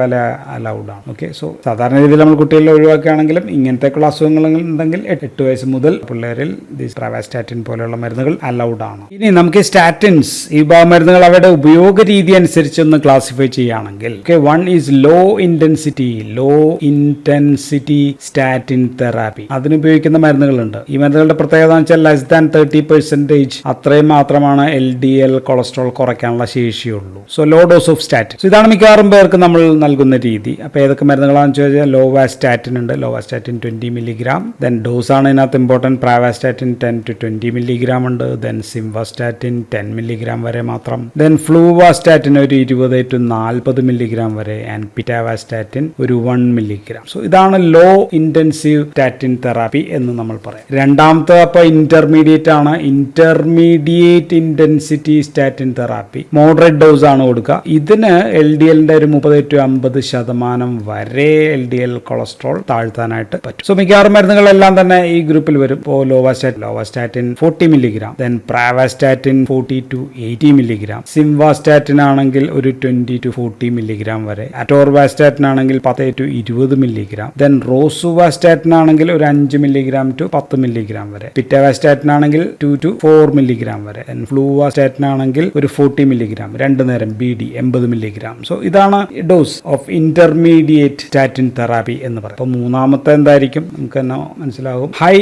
അലൗഡ് ആണ്. ഓക്കെ, സോ സാധാരണ രീതിയിൽ നമ്മൾ കുട്ടികളിൽ ഒഴിവാക്കുകയാണെങ്കിലും ഇങ്ങനത്തേക്കുള്ള അസുഖങ്ങൾ ഉണ്ടെങ്കിൽ 8 വയസ്സ് മുതൽ പിള്ളേരിൽ ദിസ് പ്രാവാസ്റ്റാറ്റിൻ പോലെയുള്ള മരുന്നുകൾ അലൗഡ് ആണ്. ഇനി നമുക്ക് സ്റ്റാറ്റിൻസ്, ഈ മരുന്നുകൾ അവയുടെ ഉപയോഗ രീതി അനുസരിച്ച് ഒന്ന് ക്ലാസിഫൈ ചെയ്യുകയാണെങ്കിൽ one is low intensity statin therapy. അതിനുപയോഗിക്കുന്ന മരുന്നുകളുണ്ട്. ഈ മരുന്നുകളുടെ പ്രത്യേകത എന്ന് വെച്ചാൽ ലെസ് ദാൻ 30% അത്രയും മാത്രമാണ് LDL കൊളസ്ട്രോൾ കുറയ്ക്കാനുള്ള ശേഷിയുള്ളൂ. So low dose of statin. So ഇതാണ് മിക്കവാറും പേർക്ക് നമ്മൾ നൽകുന്ന രീതി. അപ്പോൾ ഏതൊക്കെ മരുന്നുകളാണെന്ന് ചോദിച്ചാൽ ലോവാസ്റ്റാറ്റിൻ ഉണ്ട്. Lovastatin 20 mg. ദെൻ ഡോസ് ആണ് ഇതിനകത്ത് ഇമ്പോർട്ടൻറ്റ്. പ്രാവാസ്റ്റാറ്റിൻ 10 to 20 mg ഉണ്ട്. ദെൻ സിംവാസ്റ്റാറ്റിൻ 10 mg വരെ മാത്രം. ദെൻ ഫ്ലൂവാസ്റ്റാറ്റിൻ ഒരു 20 to 40 mg വരെ. ആൻഡ് പിറ്റാവാസ്റ്റാറ്റിൻ ഒരു 1 mg. സോ ഇതാണ് ലോ ഇന്റൻസീവ് സ്റ്റാറ്റിൻ തെറാപ്പി എന്ന് നമ്മൾ പറയാം. രണ്ടാമത്തെ അപ്പോൾ ഇന്റർമീഡിയറ്റ് ആണ്. Intermediate intensity statin therapy moderate dose ആണ് കൊടുക്കുക. ഇതിന് LDLന്റെ ഒരു 30 to 50% വരെ LDL കൊളസ്ട്രോൾ താഴ്ത്താനായിട്ട് പറ്റും. സോ മിക്കവാറും മരുന്നുകളെല്ലാം തന്നെ ഈ ഗ്രൂപ്പിൽ വരും. ഇപ്പോൾ lovastatin 40 mg, then pravastatin 40 to 80 mg, simvastatin ആണെങ്കിൽ ഒരു 20 to 40 mg വരെ, അറ്റോർവാസ്റ്റാറ്റിൻ ആണെങ്കിൽ 10 to 20 mg, ദെൻ റോസുവാസ്റ്റാറ്റിൻ ആണെങ്കിൽ ഒരു 5 mg to 10 mg വരെ, പിറ്റാവാസ്റ്റാറ്റിൻ ആണെങ്കിൽ 2 to 4 mg വരെ, ദെൻ ഫ്ലൂവാസ്റ്റാറ്റിൻ ആണെങ്കിൽ ഒരു 40 mg, 2 നേരം BD 80 mg. സോ ഇതാണ് dose of intermediate statin therapy എന്ന് പറയും. അപ്പോൾ മൂന്നാമത്തെ എന്തായിരിക്കും നമുക്ക് തന്നെ മനസ്സിലാകും. ഹൈ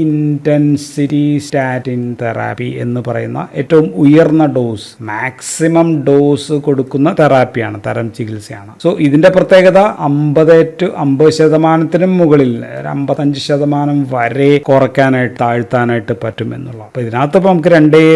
ഇന്റൻസിറ്റി സ്റ്റാറ്റിൻ തെറാപ്പി എന്ന് പറയുന്ന ഏറ്റവും ഉയർന്ന ഡോസ്, മാക്സിമം ഡോസ് കൊടുക്കുന്ന തെറാപ്പിയാണ്, തരം ചികിത്സയാണ്. സോ ഇതിന്റെ പ്രത്യേകത 50% മുകളിൽ 55% വരെ കുറയ്ക്കാനായിട്ട് താഴ്ത്താനായിട്ട് പറ്റും എന്നുള്ള. അപ്പൊ ഇതിനകത്ത് ഇപ്പൊ നമുക്ക്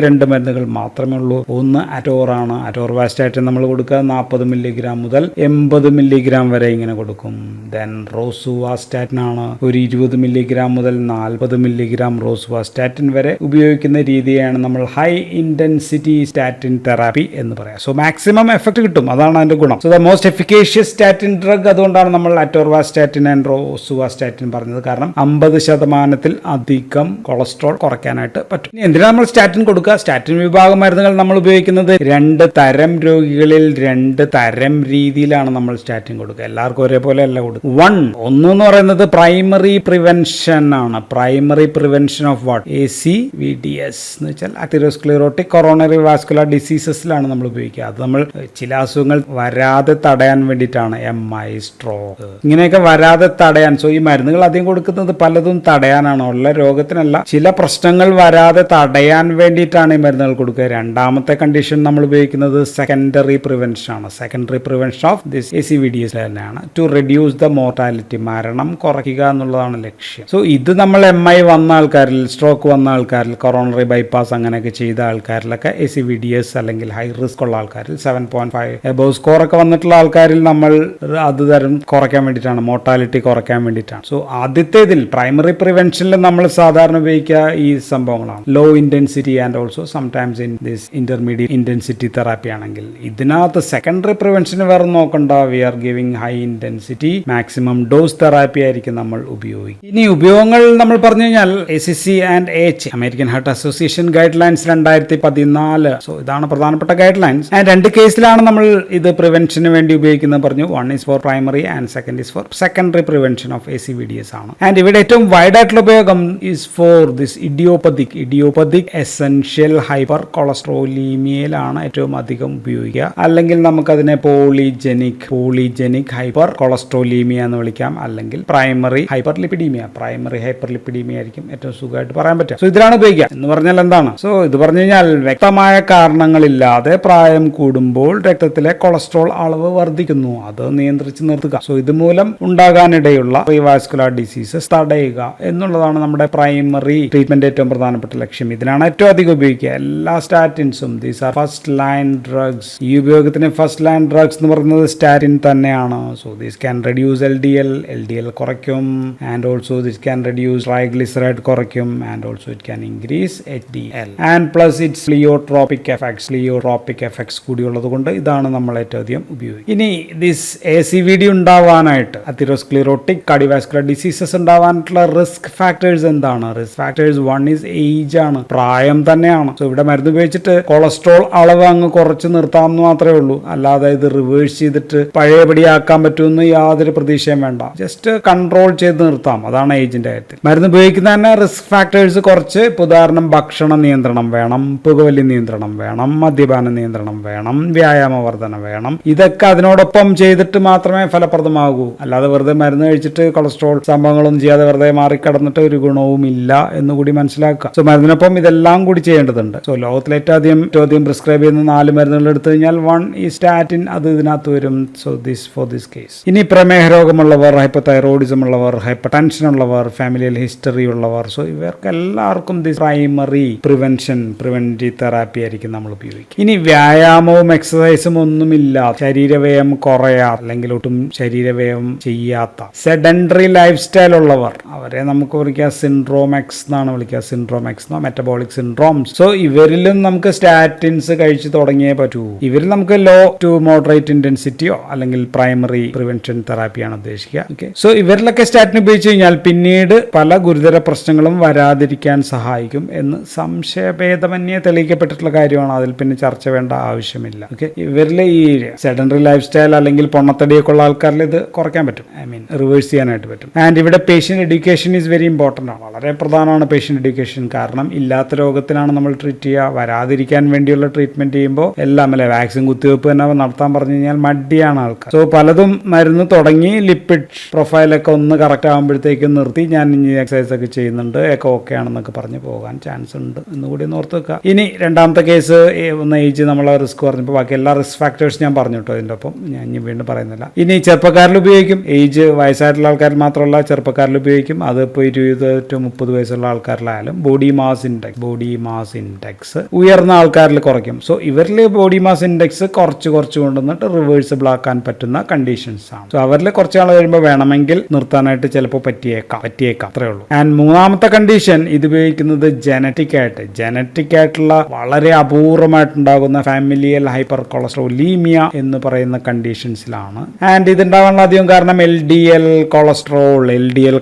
രണ്ട് മരുന്നുകൾ മാത്രമേ ഉള്ളൂ. ഒന്ന് അറ്റോറാണ്. അറ്റോർവാസ്റ്റാറ്റിൻ നമ്മൾ കൊടുക്കുക 40 മില്ലിഗ്രാം മുതൽ 80 മില്ലിഗ്രാം വരെ ഇങ്ങനെ കൊടുക്കും. ദെൻ റോസുവാസ്റ്റാറ്റിൻ ആണ് ഒരു 20 മില്ലിഗ്രാം മുതൽ 40 മില്ലിഗ്രാം റോസുവാസ്റ്റാറ്റിൻ വരെ ഉപയോഗിക്കുന്ന രീതിയാണ് നമ്മൾ ഹൈ ഇന്റൻസിറ്റി സ്റ്റാറ്റിൻ തെറാപ്പി എന്ന് പറയാം. സോ മാക്സിമം എഫക്ട് കിട്ടും, അതാണ് അതിന്റെ ഗുണം. So the most efficacious statin drug, അതുകൊണ്ടാണ് നമ്മൾ അറ്റോർവാസ്റ്റാറ്റിൻ ആൻഡ് റോസുവാസ്റ്റാറ്റിൻ പറഞ്ഞത്. കാരണം 50% അധികം കൊളസ്ട്രോൾ കുറയ്ക്കാനായിട്ട് പറ്റും. എന്തിനാണ് നമ്മൾ സ്റ്റാറ്റിൻ കൊടുക്കുക? സ്റ്റാറ്റിൻ വിഭാഗം മരുന്നുകൾ നമ്മൾ ഉപയോഗിക്കുന്നത് 2 തരം രോഗികളിൽ 2 തരം രീതിയിലാണ് നമ്മൾ സ്റ്റാറ്റിൻ കൊടുക്കുക. എല്ലാവർക്കും ഒരേപോലെ അല്ല കൊടുക്കുക. ഒന്ന് എന്ന് പറയുന്നത് പ്രൈമറി പ്രിവെൻഷൻ ആണ്. Primary prevention of what? ACVDS എന്ന് വെച്ചാൽ അതെറോസ്ക്ലെറോട്ടിക് കൊറോണറി വാസ്കുലർ ഡിസീസസിലാണ് നമ്മൾ ഉപയോഗിക്കുക. അത് നമ്മൾ ചില അസുഖങ്ങൾ വരാതെ തടയാൻ വേണ്ടിയിട്ടാണ്. MI, സ്ട്രോക്ക്, ഇങ്ങനെയൊക്കെ വരാതെ തടയാൻ. സോ ഈ മരുന്നുകൾ അധികം കൊടുക്കുന്നത് പലതും തടയാനാണ്, ഉള്ള രോഗത്തിനല്ല. ചില പ്രശ്നങ്ങൾ വരാതെ തടയാൻ വേണ്ടിയിട്ടാണ് ഈ മരുന്നുകൾ കൊടുക്കുക. രണ്ടാമത്തെ കണ്ടീഷൻ നമ്മൾ ഉപയോഗിക്കുന്നത് സെക്കൻഡറി പ്രിവെൻഷൻ ആണ്. Secondary prevention of this ACVDS തന്നെയാണ്. ടു റെഡ്യൂസ് ദ മോർട്ടാലിറ്റി, മരണം കുറയ്ക്കുക എന്നുള്ളതാണ് ലക്ഷ്യം. സോ ഇത് നമ്മൾ MI വന്ന ആൾക്കാരിൽ, സ്ട്രോക്ക് വന്ന ആൾക്കാരിൽ, കൊറോണറി ബൈപ്പാസ് അങ്ങനെയൊക്കെ ചെയ്ത ആൾക്കാരിലൊക്കെ ACVDS അല്ലെങ്കിൽ ഹൈ റിസ്ക് ഉള്ള ആൾക്കാരിൽ 7.5 എബോവ് സ്കോർ ഒക്കെ വന്നിട്ടുള്ള ആൾക്കാരിൽ നമ്മൾ അത് തരം കുറയ്ക്കാൻ വേണ്ടിയിട്ടാണ്, മോർട്ടാലിറ്റി കുറയ്ക്കാൻ വേണ്ടിയിട്ടാണ്. സോ ആദ്യത്തേതിൽ പ്രൈമറി പ്രിവെൻഷനിൽ നമ്മൾ സാധാരണ ഉപയോഗിക്കുക ഈ സംഭവങ്ങളാണ്. Low intensity and also sometimes in this intermediate intensity therapy ആണെങ്കിൽ. ഇതിനകത്ത് സെക്കൻഡറി പ്രിവെൻഷന് വേറെ നോക്കണ്ട. We are giving high intensity maximum dose therapy ആയിരിക്കും നമ്മൾ ഉപയോഗിക്കും. ഇനി ഉപയോഗങ്ങൾ നമ്മൾ പറഞ്ഞു കഴിഞ്ഞാൽ ACC and AH American heart Association guidelines 2014. So ഇതാണ് പ്രധാനപ്പെട്ട ഗൈഡ് ലൈൻസ്. ആൻഡ് 2 കേസിലാണ് നമ്മൾ ഇത് പ്രിവെൻഷന് വേണ്ടി ഉപയോഗിക്കുന്നത് പറഞ്ഞു. 1 is for primary and 2nd is for secondary prevention of ACVDS ആണ്. ആൻഡ് ഇവിടെ ഏറ്റവും വൈഡ് ആയിട്ടുള്ള ഉപയോഗം is for this idiopathic essential hyper കൊളസ്ട്രോളീമിയയിലാണ് ഏറ്റവും അധികം ഉപയോഗിക്കുക. അല്ലെങ്കിൽ നമുക്കതിനെ പോളിജെനിക് ഹൈപ്പർ കൊളസ്ട്രോളീമിയ എന്ന് വിളിക്കാം. അല്ലെങ്കിൽ പ്രൈമറി ഹൈപ്പർലിപ്പിഡീമിയ ആയിരിക്കും ഏറ്റവും സുഖമായിട്ട് പറയാൻ പറ്റുക. സോ ഇതിലാണ് ഉപയോഗിക്കുക. എന്ന് പറഞ്ഞാൽ എന്താണ്? സോ ഇത് പറഞ്ഞു കഴിഞ്ഞാൽ വ്യക്തമായ കാരണങ്ങളില്ലാതെ പ്രായം കൂടുമ്പോൾ രക്തത്തിലെ കൊളസ്ട്രോൾ അളവ് വർദ്ധിക്കുന്നു, അത് നിയന്ത്രിച്ച് നിർത്തുക. സോ ഇതുമൂലം ഉണ്ടാകാനിടയുള്ള വാസ്കുലർ ഡിസീസസ് തടയുക എന്നുള്ളതാണ് നമ്മുടെ പ്രൈമറി ട്രീറ്റ്മെന്റ് ഏറ്റവും പ്രധാനപ്പെട്ട ലക്ഷ്യം. ഇതിനാണ് ഏറ്റവും അധികം ഉപയോഗിക്കുക. എല്ലാ സ്റ്റാറ്റിൻസും these are first line drugs. ഈ ഉപയോഗത്തിന് ഫസ്റ്റ് ലൈൻ ഡ്രഗ്സ് എന്ന് പറയുന്നത് സ്റ്റാറ്റിൻ തന്നെയാണ്. So this can reduce LDL കുറയ്ക്കും. And also this can reduce triglyceride കുറയ്ക്കും. And also it can increase HDL. And plus its pleiotropic effects കൂടിയുള്ളത് കൊണ്ട് ഇതാണ് നമ്മൾ ഏറ്റവും അധികം ഉപയോഗിക്കുക. ഇനി ദിസ് ACVD ഉണ്ടാവാനായിട്ട്, അതെറോസ്ക്ലെറോട്ടിക് കാർഡിയോവാസ്കുലർ ഡിസീസസ് ഉണ്ടാവാനായിട്ടുള്ള റിസ്ക് ഫാക്ടേഴ്സ് എന്താണ്? റിസ്ക് ഫാക്ടേഴ്സ് 1 is ഏജ് ആണ്, പ്രായം തന്നെയാണ്. സോ ഇവിടെ മരുന്ന് ഉപയോഗിച്ചിട്ട് കൊളസ്ട്രോൾ അളവ് അങ്ങ് കുറച്ച് നിർത്താമെന്ന് മാത്രമേ ഉള്ളൂ. അല്ലാതെ ഇത് റിവേഴ്സ് ചെയ്തിട്ട് പഴയപടിയാക്കാൻ പറ്റുമെന്ന് യാതൊരു പ്രതീക്ഷയും വേണ്ട. ജസ്റ്റ് കൺട്രോൾ ചെയ്ത് നിർത്താം. അതാണ് ഏജിന്റെ കാര്യത്തിൽ. മരുന്ന് ഉപയോഗിക്കുന്ന തന്നെ റിസ്ക് ഫാക്ടേഴ്സ് കുറച്ച്. ഉദാഹരണം, ഭക്ഷണ നിയന്ത്രണം വേണം, പുകവലി നിയന്ത്രണം വേണം, മദ്യപാന നിയന്ത്രണം വേണം, വ്യായാമ വർധന വേണം. ഇതൊക്കെ അതിനോടൊപ്പം ചെയ്തിട്ട് മാത്രമേ ഫലപ്രദമാകൂ. അല്ലാതെ വെറുതെ മരുന്ന് കഴിച്ചിട്ട് കൊളസ്ട്രോൾ സംഭവങ്ങളൊന്നും ചെയ്യാതെ വെറുതെ മാറിക്കടന്നിട്ട് ഒരു ഗുണവും ഇല്ല എന്നുകൂടി മനസ്സിലാക്കുക. സോ മരുന്നിനൊപ്പം ഇതെല്ലാം കൂടി ചെയ്യേണ്ടതുണ്ട്. സോ ലോകത്തിൽ ഏറ്റവും അധികം പ്രിസ്ക്രൈബ് ചെയ്യുന്ന 4 മരുന്നുകൾ എടുത്തു കഴിഞ്ഞാൽ 1 is സ്റ്റാറ്റിൻ, അത് ഇതിനകത്ത് വരും. So for this case. ഇനി പ്രമേഹ രോഗമുള്ളവർ, ഹൈപ്പോതൈറോയിഡിസം ഉള്ളവർ, ഹൈപ്പർ ടെൻഷൻ ഉള്ളവർ, ഫാമിലിയൽ ഹിസ്റ്ററി ഉള്ളവർ, സോ ഇവർക്ക് എല്ലാവർക്കും ദിസ് പ്രൈമറി പ്രിവെന്റീവ് തെറാപ്പി ആയിരിക്കും നമ്മൾ ഉപയോഗിക്കുക. ഇനി വ്യായാമവും എക്സസൈസും ഒന്നുമില്ല, ശരീരവ്യയം കുറയാ അല്ലെങ്കിൽ ഒട്ടും ശരീരവ്യയം ചെയ്യാത്ത സെഡൻഡറി ലൈഫ് സ്റ്റൈൽ ഉള്ളവർ, അവരെ നമുക്ക് വിളിക്കുക സിൻഡ്രോം എക്സ് എന്നാണ് വിളിക്കുക. സിൻഡ്രോം എക്സ് എന്നോ മെറ്റബോളിക് സിൻഡ്രോംസ്. സോ ഇവരിലും നമുക്ക് സ്റ്റാറ്റിൻസ് കഴിച്ച് തുടങ്ങിയേ പറ്റൂ. ഇവരിൽ നമുക്ക് ലോ ടു മോഡറേറ്റ് ഇന്റൻസിറ്റിയോ അല്ലെങ്കിൽ പ്രൈമറി പ്രിവെൻഷൻ തെറാപ്പിയാണ് ഉദ്ദേശിക്കുക. ഓക്കെ. സോ ഇവരിലൊക്കെ സ്റ്റാറ്റിൻ ഉപയോഗിച്ച് കഴിഞ്ഞാൽ പിന്നീട് പല ഗുരുതര പ്രശ്നങ്ങളും വരാതിരിക്കാൻ സഹായിക്കും എന്ന് സംശയഭേദമന്യേ തെളിയിക്കപ്പെട്ടിട്ടുള്ള കാര്യമാണ്. അതിൽ പിന്നെ ചർച്ച വേണ്ട ആവശ്യമില്ല. ഓക്കെ. ഇവരിൽ ഈ സെഡൻഡറി ലൈഫ് സ്റ്റൈൽ അല്ലെങ്കിൽ പൊണ്ണത്തടിയൊക്കെ ഉള്ള ആൾക്കാരിൽ ഇത് കുറയ്ക്കാൻ പറ്റും. റിവേഴ്സ് ചെയ്യാനായിട്ട് പറ്റും. ആൻഡ് ഇവിടെ patient education is very important ആണ്. വളരെ പ്രധാനമാണ് പേഷ്യന്റ് എഡ്യൂക്കേഷൻ. കാരണം ഇല്ലാത്ത രോഗത്തിനാണ് നമ്മൾ ട്രീറ്റ് ചെയ്യുക. വരാതിരിക്കാൻ വേണ്ടിയുള്ള ട്രീറ്റ്മെന്റ് ചെയ്യുമ്പോൾ എല്ലാം അല്ലെ, വാക്സിൻ കുത്തിവയ്പ്പ് തന്നെ നടത്താൻ പറഞ്ഞു കഴിഞ്ഞാൽ മടിയാണ് ആൾക്കാർ. സോ പലതും മരുന്ന് തുടങ്ങി ലിപ്പിഡ് പ്രൊഫൈലൊക്കെ ഒന്ന് കറക്റ്റ് ആകുമ്പോഴത്തേക്കും നിർത്തി ഞാൻ ഇനി എക്സസൈസ് ഒക്കെ ചെയ്യുന്നുണ്ട്, ഒക്കെ ഓക്കെ ആണെന്നൊക്കെ പറഞ്ഞ് പോകാൻ ചാൻസ് ഉണ്ട് എന്നുകൂടി ഒന്ന് ഓർത്ത് വെക്കുക. ഇനി രണ്ടാമത്തെ കേസ്, ഒന്ന് ഏജ്, നമ്മളെ റിസ്ക് പറഞ്ഞപ്പോൾ ബാക്കി എല്ലാ റിസ്ക് ഫാക്ടേഴ്സ് ഞാൻ പറഞ്ഞു കേട്ടോ ഇതിൻ്റെ ഒപ്പം. ഞാൻ ഇനി വീണ്ടും പറയുന്നില്ല. ഇനി ചെറുപ്പക്കാരിൽ ഉപയോഗിക്കും. ഏജ് വയസ്സായിട്ടുള്ള ആൾക്കാരിൽ മാത്രമല്ല, ചെറുപ്പക്കാരിൽ ഉപയോഗിക്കും. അത് ഇപ്പോൾ 20 to 30 വയസ്സുള്ള ആൾക്കാരിലായാലും ബോഡി മാസ് ഇൻഡെക്സ് ഉയർന്ന ആൾക്കാരിൽ കുറയ്ക്കും. സോ ഇവരിൽ ബോഡി മാസ് ഇൻഡെക്സ് കുറച്ച് കൊണ്ടുവന്നിട്ട് റിവേഴ്സിബിൾ ആക്കാൻ പറ്റുന്ന കണ്ടീഷൻസ് ആണ്. സോ അവരിൽ കുറച്ച് നാൾ കഴിയുമ്പോൾ വേണമെങ്കിൽ നിർത്താനായിട്ട് ചിലപ്പോൾ പറ്റിയേക്കാം അത്രേ ഉള്ളൂ. ആൻഡ് മൂന്നാമത്തെ കണ്ടീഷൻ, ഇത് ഉപയോഗിക്കുന്നത് ജനറ്റിക് ആയിട്ടുള്ള വളരെ അപൂർവമായിട്ടുണ്ടാകുന്ന ഫാമിലിയൽ ഹൈപ്പർ കൊളസ്ട്രോളീമിയ എന്ന് പറയുന്ന കണ്ടീഷൻസിലാണ്. ആൻഡ് ഇതുണ്ടാവാനുള്ള അധികം കാരണം എൽ ഡി എൽ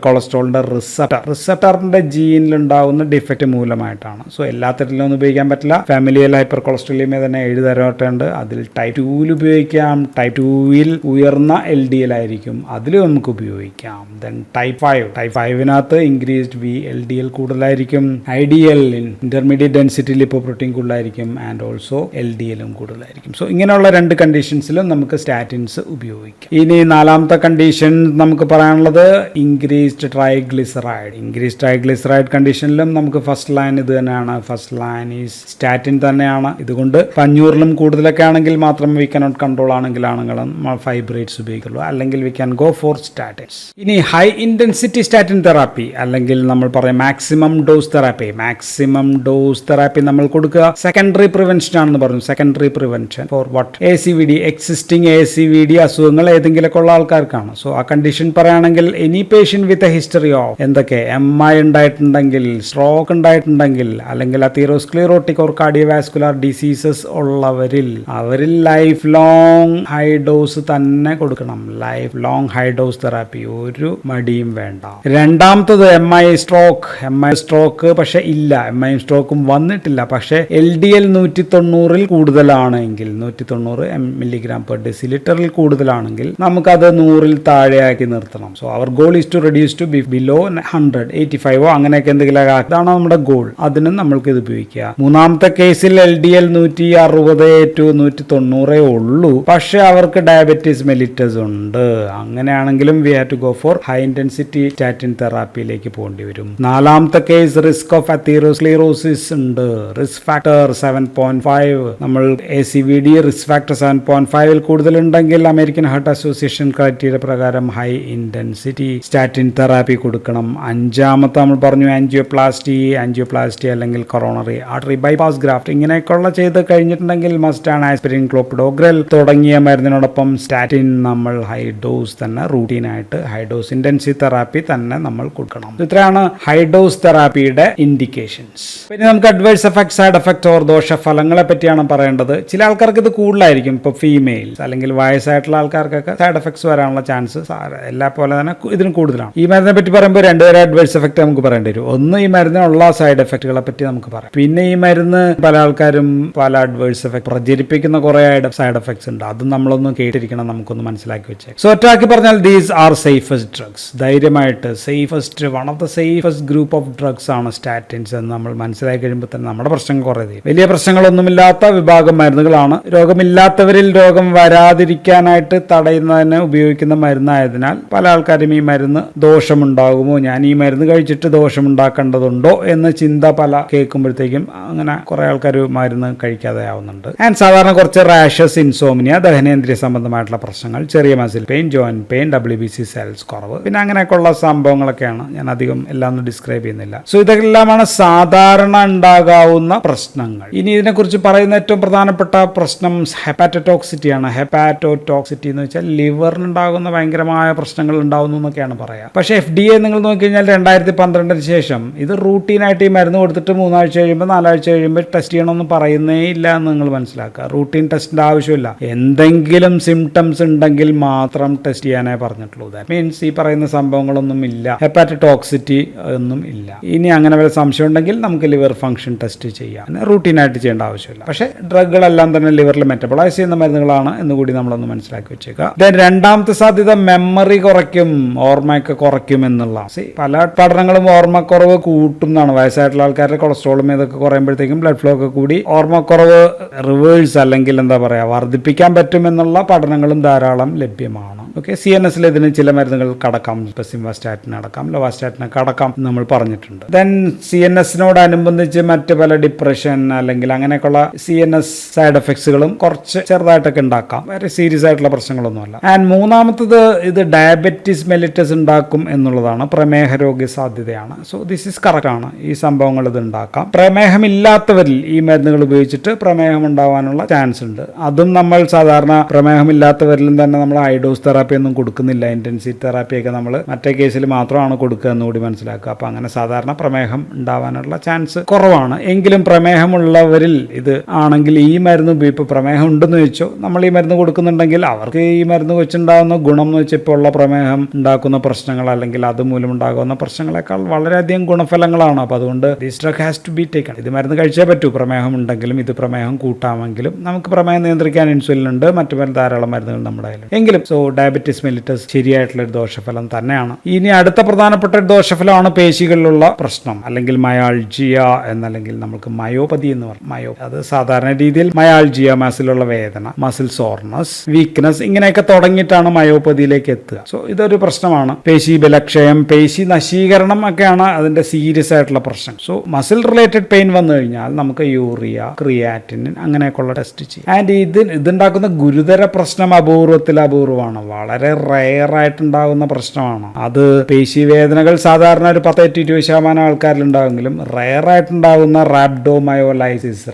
കൊളസ്ട്രോളിന്റെ റിസപ്റ്ററിന്റെ ജീനിലുണ്ടാകുന്ന ഡിഫക്റ്റ് മൂലമായിട്ടാണ്. സോ എല്ലാത്തരത്തിലൊന്നും ഉപയോഗിക്കാൻ പറ്റില്ല. ഫാമിലിയൽ ഹൈപ്പർ കൊളസ്ട്രോളീമിയ തന്നെ 7 തരമായിട്ടുണ്ട്. അതിൽ ടൈപ്പ് 2 ഉപയോഗിക്കാം. ടൈപ്പ് 2 ഉയർന്ന എൽ ഡി എൽ ആയിരിക്കും, അതിൽ നമുക്ക് ഉപയോഗിക്കാം. Then type 5 increased L D L കൂടുതലായിരിക്കും. ഐഡിയൽ ഇന്റർമീഡിയറ്റ് ഡെൻസിറ്റി ലിപ്പോപ്രോട്ടീൻ കൂടുതലായിരിക്കും. ആൻഡ് ഓൾസോ എൽ ഡി എല്ലും കൂടുതലായിരിക്കും. സോ ഇങ്ങനെയുള്ള 2 കണ്ടീഷൻസിലും നമുക്ക് സ്റ്റാറ്റിൻസ് ഉപയോഗിക്കാം. ഇനി 4ാമത്തെ കണ്ടീഷൻ നമുക്ക് പറയാനുള്ളത് ഇൻക്രീസ്ഡ് ട്രൈഗ്ലിസറൈഡ് കണ്ടീഷനിലും നമുക്ക് ഫസ്റ്റ് ലൈൻ ഇത് തന്നെയാണ്. ഫസ്റ്റ് ലൈൻ ഈസ് സ്റ്റാറ്റിൻ തന്നെയാണ്. ഇതുകൊണ്ട് 500ലും കൂടുതലൊക്കെ ആണെങ്കിൽ മാത്രം വി കനോട്ട് കൺട്രോൾ ആണെങ്കിലും ഫൈബ്രേറ്റ്സ് ഉപയോഗിക്കുള്ളൂ, അല്ലെങ്കിൽ we can go for statins. ഇനി ഹൈ ഇന്റൻസിറ്റി സ്റ്റാറ്റിൻ തെറാപ്പി അല്ലെങ്കിൽ നമ്മൾ പറയാം മാക്സിമം ഡോസ് തെറാപ്പി നമ്മൾ കൊടുക്കുക സെക്കൻഡറി പ്രിവെൻഷൻ ആണെന്ന് പറഞ്ഞു. Secondary prevention for what? ACVD, existing ACVD അസുഖങ്ങൾ ഏതെങ്കിലുമൊക്കെ ഉള്ള ആൾക്കാർക്കാണ്. സോ ആ കണ്ടീഷൻ പറയുകയാണെങ്കിൽ any patient with a history of എന്തൊക്കെ MI ഉണ്ടായിട്ടുണ്ടെങ്കിൽ, സ്ട്രോക്ക് ഉണ്ടായിട്ടുണ്ടെങ്കിൽ, അല്ലെങ്കിൽ അതീറോസ്ക്ലിറോട്ടിക് ഓർ കാർഡിയോവാസ്കുലർ ഡിസീസസ് ഉള്ളവരിൽ ലൈഫ് ലോങ് ഹൈ ഡോസ് തന്നെ കൊടുക്കണം. Lifelong high dose therapy, ഒരു മടിയും വേണ്ട. രണ്ടാമത്തത് MI സ്ട്രോക്ക് പക്ഷെ ഇല്ല, MI സ്ട്രോക്കും വന്നിട്ടില്ല, പക്ഷെ LDL 190 കൂടുതലാണെങ്കിൽ, 190 mg/dL കൂടുതലാണെങ്കിൽ നമുക്കത് 100 താഴെയാക്കി നിർത്തണം. So our goal is to reduce to below 100, 85 അങ്ങനെയൊക്കെ എന്തെങ്കിലും. അതാണ് നമ്മുടെ ഗോൾ. അതിന് നമ്മൾക്ക് ഇത് ഉപയോഗിക്കുക. മൂന്നാമത്തെ കേസിൽ LDL 160 to 190 ഉള്ളൂ, പക്ഷെ അവർക്ക് ഡയബറ്റീസ് മെലിറ്റസ് ഉണ്ട്. അങ്ങനെയാണെങ്കിലും we have to go for high intensity statin തെറാപ്പിയിലേക്ക് പോകേണ്ടി വരും. നാലാമത്തെ കേസ് റിസ്ക് ഓഫ് അതീറോസ്ക്ലിറോസിസ് ഉണ്ട്. റിസ്ക് ഫാക്ടർ 7.5, നമ്മൾ ACVD റിസ്ക് ഫാക്ടർ 7.5 കൂടുതലുണ്ടെങ്കിൽ അമേരിക്കൻ ഹാർട്ട് അസോസിയേഷൻ ക്രൈറ്റീരിയ പ്രകാരം ഹൈ ഇന്റൻസിറ്റി സ്റ്റാറ്റിൻ തെറാപ്പി കൊടുക്കണം. അഞ്ചാമത്തെ നമ്മൾ പറഞ്ഞു ആൻജിയോപ്ലാസ്റ്റി അല്ലെങ്കിൽ കൊറോണറി ആർട്ടറി ബൈപാസ് ഗ്രാഫ്റ്റ് ഇങ്ങനെയൊക്കെയുള്ള ചെയ്ത് കഴിഞ്ഞിട്ടുണ്ടെങ്കിൽ മസ്റ്റാണ് ആസ്പിരിൻ, ക്ലോപ്പിഡോഗ്രൽ തുടങ്ങിയ മരുന്നിനോടൊപ്പം സ്റ്റാറ്റിൻ നമ്മൾ ഹൈ ഡോസ് തന്നെ റൂട്ടീനായിട്ട് ഹൈ ഡോസ് ഇന്റൻസീവ് തെറാപ്പി തന്നെ നമ്മൾ കൊടുക്കണം. ഇത്രയാണ് ഹൈ ഡോസ് തെറാപ്പിയുടെ ഇൻഡിക്കേഷൻസ്. പിന്നെ നമുക്ക് adverse effect, side effect or ദോഷഫലങ്ങളെ പറ്റിയാണ് പറയേണ്ടത്. ചില ആൾക്കാർക്ക് ഇത് കൂടുതലായിരിക്കും. ഇപ്പോൾ ഫീമെയിൽസ് അല്ലെങ്കിൽ വയസ്സായിട്ടുള്ള ആൾക്കാർക്കൊക്കെ സൈഡ് എഫക്ട്സ് വരാനുള്ള ചാൻസ് എല്ലാ പോലെ തന്നെ ഇതിന് കൂടുതലാണ്. ഈ മരുന്നിനെ പറ്റി പറയുമ്പോൾ 2 തരം അഡ്വേഴ്സ് എഫക്ട് നമുക്ക് പറയേണ്ടി വരും. ഒന്ന് ഈ മരുന്നിനുള്ള സൈഡ് എഫക്റ്റുകളെ പറ്റി നമുക്ക് പറയാം. പിന്നെ ഈ മരുന്ന് പല ആൾക്കാരും പല അഡ്വേഴ്സ് എഫക്ട് പ്രചരിപ്പിക്കുന്ന കുറെ സൈഡ് എഫക്ട്സ് ഉണ്ട്. അതും നമ്മളൊന്ന് കേട്ടിരിക്കണം, നമുക്കൊന്ന് മനസ്സിലാക്കി വെച്ചേക്കാം. സോ ഒറ്റാക്കി പറഞ്ഞാൽ ദീസ് ആർ സേഫസ്റ്റ് ഡ്രഗ്സ്. ധൈര്യമായിട്ട് one of the safest group of drugs ആണ് സ്റ്റാറ്റിൻസ് എന്ന് നമ്മൾ മനസ്സിലാക്കി കഴിയുമ്പോൾ തന്നെ നമ്മുടെ പ്രശ്നങ്ങൾ കുറേ വലിയ പ്രശ്നങ്ങളൊന്നുമില്ലാത്ത വിഭാഗം മരുന്നുകളാണ്. രോഗമില്ലാത്തവരിൽ രോഗം വരാതിരിക്കാനായിട്ട് തടയുന്നതിന് ഉപയോഗിക്കുന്ന മരുന്നായതിനാൽ പല ആൾക്കാരും ഈ മരുന്ന് ദോഷമുണ്ടാകുമോ, ഞാൻ ഈ മരുന്ന് കഴിച്ചിട്ട് ദോഷമുണ്ടാക്കേണ്ടതുണ്ടോ എന്ന ചിന്ത പല കേൾക്കുമ്പോഴത്തേക്കും അങ്ങനെ കുറെ ആൾക്കാർ മരുന്ന് കഴിക്കാതെ ആവുന്നുണ്ട്. ആൻഡ് സാധാരണ കുറച്ച് റാഷസ്, ഇൻസോമിനിയ, ദഹനേന്ദ്രിയ സംബന്ധമായിട്ടുള്ള പ്രശ്നങ്ങൾ, ചെറിയ muscle pain, joint pain, WBC cells കുറവ്, പിന്നെ അങ്ങനെയൊക്കെയുള്ള സംഭവങ്ങളൊക്കെയാണ്. ഞാൻ അധികം എല്ലാം ഒന്നും ഡിസ്ക്രൈബ് ചെയ്യുന്നില്ല. സോ ഇതെല്ലാമാണ് സാധാരണ ഉണ്ടാകാവുന്ന പ്രശ്നങ്ങൾ. ഇനി ഇതിനെക്കുറിച്ച് പറയുന്ന ഏറ്റവും പ്രധാനപ്പെട്ട പ്രശ്നം ഹെപ്പാറ്റോടോക്സിറ്റിയാണ്. ഹെപ്പാറ്റോടോക്സിറ്റി എന്ന് വെച്ചാൽ ലിവറിനുണ്ടാകുന്ന ഭയങ്കരമായ പ്രശ്നങ്ങൾ ഉണ്ടാകുന്നു എന്നൊക്കെയാണ് പറയാം. പക്ഷേ FDA നിങ്ങൾ നോക്കിക്കഴിഞ്ഞാൽ 2012 ശേഷം ഇത് റൂട്ടീനായിട്ട് ഈ മരുന്ന് കൊടുത്തിട്ട് 3 ആഴ്ച കഴിയുമ്പോൾ 4 ആഴ്ച കഴിയുമ്പോൾ ടെസ്റ്റ് ചെയ്യണമെന്ന് പറയുന്നേ ഇല്ല എന്ന് നിങ്ങൾ മനസ്സിലാക്കുക. റൂട്ടീൻ ടെസ്റ്റിന്റെ ആവശ്യമില്ല. എന്തെങ്കിലും സിംറ്റംസ് ഉണ്ടെങ്കിൽ മാത്രം ടെസ്റ്റ് ചെയ്യാനേ പറഞ്ഞിട്ടുള്ളൂ. ദാറ്റ് മീൻസ് ഈ പറയുന്ന സംഭവങ്ങളൊന്നും ഇല്ല, ഹെപ്പാറ്റോടോക്സിറ്റി ഒന്നും ഇല്ല. ഇനി അങ്ങനെ വല്ല സംശയം ഉണ്ടെങ്കിൽ നമുക്ക് ലിവർ ഫംഗ്ഷൻ ടെസ്റ്റ് ചെയ്യാം. റൂട്ടീനായിട്ട് ചെയ്യേണ്ട ആവശ്യമില്ല. പക്ഷേ ഡ്രഗുകളെല്ലാം തന്നെ ലിവറിൽ മെറ്റബോളൈസ് ചെയ്യുന്ന മരുന്നുകളാണ് എന്നുകൂടി നമ്മളൊന്ന് മനസ്സിലാക്കി വെച്ചേക്കുക. രണ്ടാമത്തെ സാധ്യത മെമ്മറി കുറയ്ക്കും, ഓർമ്മയൊക്കെ കുറയ്ക്കും എന്നുള്ള. പല പഠനങ്ങളും ഓർമ്മക്കുറവ് കൂട്ടും എന്നാണ്. വയസ്സായിട്ടുള്ള ആൾക്കാരുടെ കൊളസ്ട്രോളും ഇതൊക്കെ കുറയുമ്പോഴത്തേക്കും ബ്ലഡ് ഫ്ലോ ഒക്കെ കൂടി ഓർമ്മക്കുറവ് റിവേഴ്സ് അല്ലെങ്കിൽ എന്താ പറയുക വർദ്ധിപ്പിക്കാൻ പറ്റുമെന്നുള്ള പഠനങ്ങളും ധാരാളം ലഭ്യമാണ്. ഓക്കെ, CNS ഇതിന് ചില മരുന്നുകൾ കടക്കാം, ഇപ്പൊ സിംവാസ്റ്റാറ്റിന് അടക്കാം, ലോവാസ്റ്റാറ്റിനൊക്കെ അടക്കാം നമ്മൾ പറഞ്ഞിട്ടുണ്ട്. ദെൻ CNS-നോടനുബന്ധിച്ച് മറ്റ് പല ഡിപ്രഷൻ അല്ലെങ്കിൽ അങ്ങനെയൊക്കെയുള്ള CNS സൈഡ് എഫക്ട്സുകളും കുറച്ച് ചെറുതായിട്ടൊക്കെ ഉണ്ടാക്കാം, വളരെ സീരിയസ് ആയിട്ടുള്ള പ്രശ്നങ്ങളൊന്നുമല്ല. ആൻഡ് മൂന്നാമത്തത് ഇത് ഡയബറ്റിസ് മെലിറ്റസ് ഉണ്ടാക്കും എന്നുള്ളതാണ്, പ്രമേഹ രോഗ സാധ്യതയാണ്. സോ ദിസ് ഈസ് കറക്റ്റ് ആണ്, ഈ സംഭവങ്ങൾ ഇത് ഉണ്ടാക്കാം. പ്രമേഹമില്ലാത്തവരിൽ ഈ മരുന്നുകൾ ഉപയോഗിച്ചിട്ട് പ്രമേഹം ഉണ്ടാവാനുള്ള ചാൻസ് ഉണ്ട്. അതും നമ്മൾ സാധാരണ പ്രമേഹമില്ലാത്തവരിലും തന്നെ നമ്മൾ ഹൈഡോസ് തെറാപ്പി ഒന്നും കൊടുക്കുന്നില്ല, ഇന്റൻസീവ് തെറാപ്പിയൊക്കെ നമ്മൾ മറ്റേ കേസിൽ മാത്രമാണ് കൊടുക്കുക എന്നുകൂടി മനസ്സിലാക്കുക. അപ്പോൾ അങ്ങനെ സാധാരണ പ്രമേഹം ഉണ്ടാവാനുള്ള ചാൻസ് കുറവാണ്. എങ്കിലും പ്രമേഹമുള്ളവരിൽ ഇത് ആണെങ്കിൽ ഈ മരുന്ന് ഇപ്പോൾ പ്രമേഹം ഉണ്ടെന്ന് വെച്ചോ, നമ്മൾ ഈ മരുന്ന് കൊടുക്കുന്നുണ്ടെങ്കിൽ അവർക്ക് ഈ മരുന്ന് വെച്ചുണ്ടാകുന്ന ഗുണം എന്ന് വെച്ചാൽ ഇപ്പോൾ ഉള്ള പ്രമേഹം ഉണ്ടാക്കുന്ന പ്രശ്നങ്ങൾ അല്ലെങ്കിൽ അതുമൂലം ഉണ്ടാകുന്ന പ്രശ്നങ്ങളെക്കാൾ വളരെയധികം ഗുണഫലങ്ങളാണ്. അപ്പോൾ അതുകൊണ്ട് this drug has to be taken. ഇത് മരുന്ന് കഴിച്ചേ പറ്റൂ. പ്രമേഹം ഉണ്ടെങ്കിലും ഇത് പ്രമേഹം കൂട്ടാമെങ്കിലും നമുക്ക് പ്രമേഹം നിയന്ത്രിക്കാൻ ഇൻസുലിൻ ഉണ്ട്, മറ്റു ധാരാളം മരുന്നുകൾ നമ്മുടെ കയ്യിൽ എങ്കിലും. സോ ഡയബറ്റിസ് മെലിറ്റസ് ശരിയായിട്ടുള്ള ഒരു ദോഷഫലം തന്നെയാണ്. ഇനി അടുത്ത പ്രധാനപ്പെട്ട ഒരു ദോഷഫലമാണ് പേശികളിലുള്ള പ്രശ്നം അല്ലെങ്കിൽ മയാൾജിയ എന്നല്ലെങ്കിൽ നമുക്ക് മയോപതി എന്ന് പറയും. അത് സാധാരണ രീതിയിൽ മയാൾജിയ, മസിലുള്ള വേദന, മസിൽ സോർനസ്, വീക്ക്നെസ് ഇങ്ങനെയൊക്കെ തുടങ്ങിയിട്ടാണ് മയോപതിയിലേക്ക് എത്തുക. സോ ഇതൊരു പ്രശ്നമാണ്. പേശി ബലക്ഷയം, പേശി നശീകരണം ഒക്കെയാണ് അതിന്റെ സീരിയസ് ആയിട്ടുള്ള പ്രശ്നം. സോ മസിൽ റിലേറ്റഡ് പെയിൻ വന്നു കഴിഞ്ഞാൽ നമുക്ക് യൂറിയ, ക്രിയാറ്റിനിൻ അങ്ങനെയൊക്കെയുള്ള ടെസ്റ്റ് ചെയ്യും. ആൻഡ് ഇതുണ്ടാക്കുന്ന ഗുരുതര പ്രശ്നം അപൂർവമാണ്, വളരെ റെയർ ആയിട്ടുണ്ടാകുന്ന പ്രശ്നമാണ്. അത് പേശി വേദനകൾ സാധാരണ ഒരു 10-20% ആൾക്കാരിൽ ഉണ്ടാകുമെങ്കിലും റെയർ ആയിട്ടുണ്ടാകുന്ന റാബ്ഡോമയോലൈസിസ്